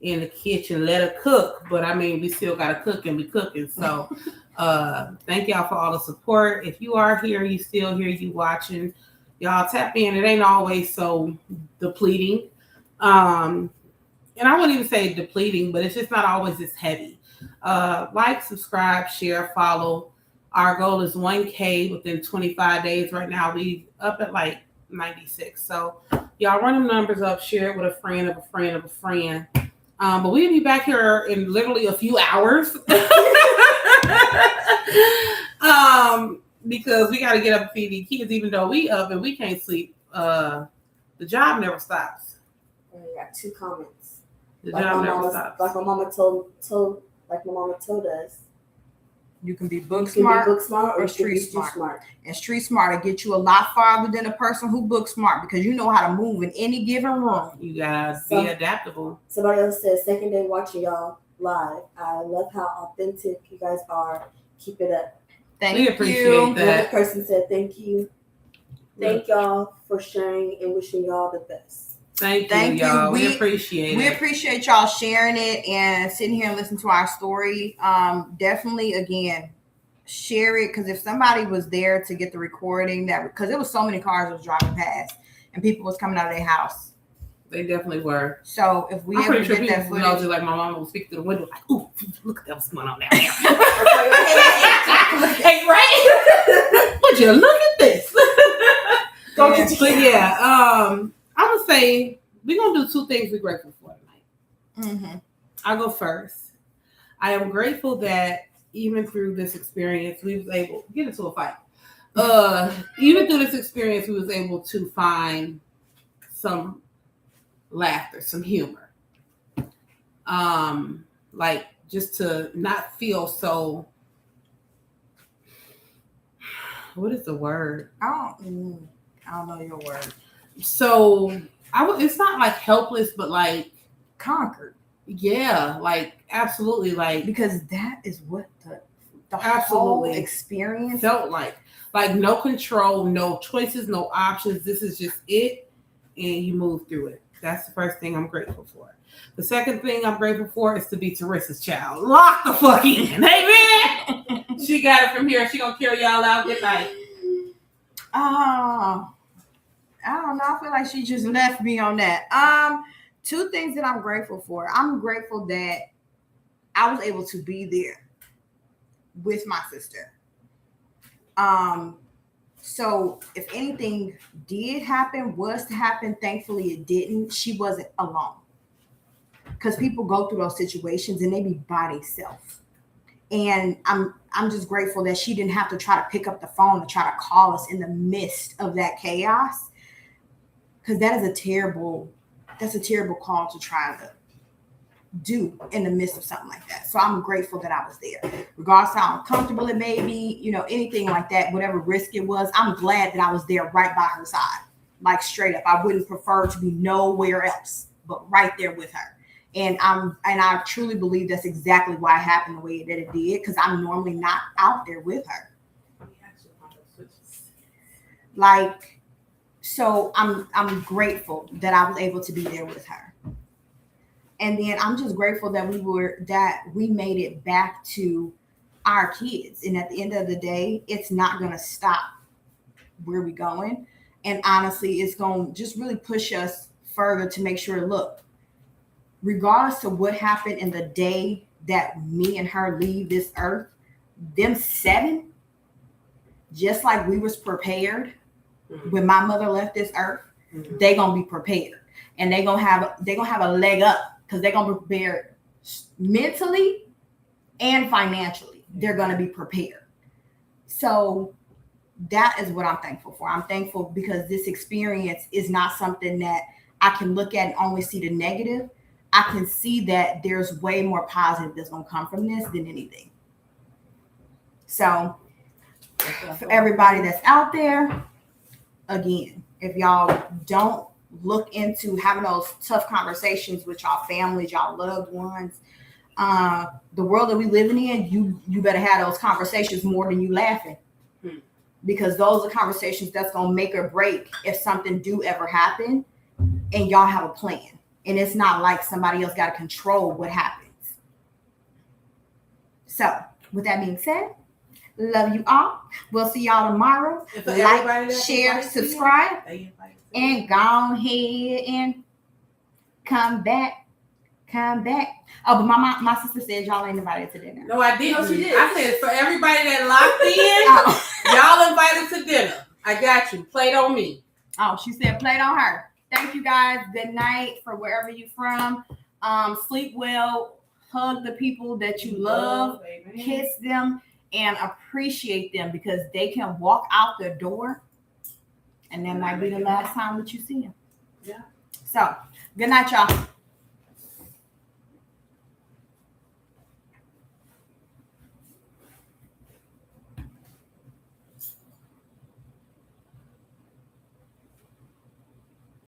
in the kitchen, let her cook, but I mean we still gotta cook and be cooking. So thank y'all for all the support. If you are here, you still here, you watching, y'all tap in. It ain't always so depleting. And I wouldn't even say depleting, but it's just not always this heavy. Like, subscribe, share, follow. Our goal is 1K within 25 days. Right now we up at like 96. So y'all run them numbers up, share it with a friend of a friend of a friend. But we'll be back here in literally a few hours. Because we got to get up and feed these kids, even though we up and we can't sleep. The job never stops. And we got 2 comments. The Like job my never mama, stops. like my mama told us. You can be book You can smart be book smart or or you can be street street smart. and street smart will get you a lot farther than a person who book smart because you know how to move in any given room. You gotta So- be adaptable. Somebody else said, second day watching y'all live. I love how authentic you guys are. Keep it up. Thank We appreciate you. that. Another person said, thank you. Thank y'all for sharing and wishing y'all the best. Thank Thank you, you. y'all. We We- appreciate We it. appreciate y'all sharing it and sitting here and listening to our story. Definitely, again, share it because if somebody was there to get the recording, that because there was so many cars was driving past and people was coming out of their house. They definitely were. So if we I'm ever pretty sure get that people know, footage, just like my mama would speak through the window, like, "Ooh, look at that, what's going on down there." Hey, right? Would you look at this? Don't Yeah, you- but yeah, I'm gonna say we're gonna do 2 things we're grateful for tonight. Mhm. I'll go first. I am grateful that even through this experience, we was able to get into a fight. Even through this experience, we was able to find some laughter, some humor. Like just to not feel so. What is the word? I don't know your word. So it's not like helpless, but like Conquered. yeah, like absolutely, like Because that is what the Absolutely. whole experience. felt like no control, no choices, no options. This is just it, and you move through it. That's the first thing I'm grateful for. The second thing I'm grateful for is to be Teresa's child. Lock the fuck in, hey man. She got it from here. She gonna carry y'all out. Good night. I don't know. I feel like she just left me on that. 2 things that I'm grateful for. I'm grateful that I was able to be there with my sister. So if anything was to happen, thankfully it didn't. She wasn't alone. Because people go through those situations and they be by themselves. And I'm just grateful that she didn't have to try to pick up the phone to try to call us in the midst of that chaos. Because that's a terrible call to try to do in the midst of something like that. So I'm grateful that I was there. Regardless of how uncomfortable it may be, anything like that, whatever risk it was, I'm glad that I was there right by her side. Like straight up. I wouldn't prefer to be nowhere else, but right there with her. And I truly believe that's exactly why it happened the way that it did, because I'm normally not out there with her. Like, so I'm grateful that I was able to be there with her. And then I'm just grateful that we made it back to our kids. And at the end of the day, it's not going to stop where we're going. And honestly, it's going to just really push us further to make sure, look, regardless of what happened in the day that me and her leave this earth, them 7, just like we was prepared when my mother left this earth, they gonna be prepared, and they gonna have a leg up because they're gonna be prepared mentally and financially. They're gonna be prepared. So that is what I'm thankful for. I'm thankful because this experience is not something that I can look at and only see the negative. I can see that there's way more positive that's going to come from this than anything. So for everybody that's out there, again, if y'all don't look into having those tough conversations with y'all families, y'all loved ones, the world that we living in, you better have those conversations more than you laughing. Because those are conversations that's going to make or break if something do ever happen and y'all have a plan. And it's not like somebody else got to control what happens. So with that being said, love you all. We'll see y'all tomorrow. Like, share, subscribe, and go ahead and come back. Oh, but my sister said y'all ain't invited to dinner. No, I didn't. No, she did. I said for everybody that locked in, y'all invited to dinner. I got you. Played on me. Oh, she said played on her. Thank you guys. Good night for wherever you're from. Sleep well. Hug the people that you love. Kiss them and appreciate them because they can walk out the door and that might be the last time that you see them. Yeah. So, good night, y'all.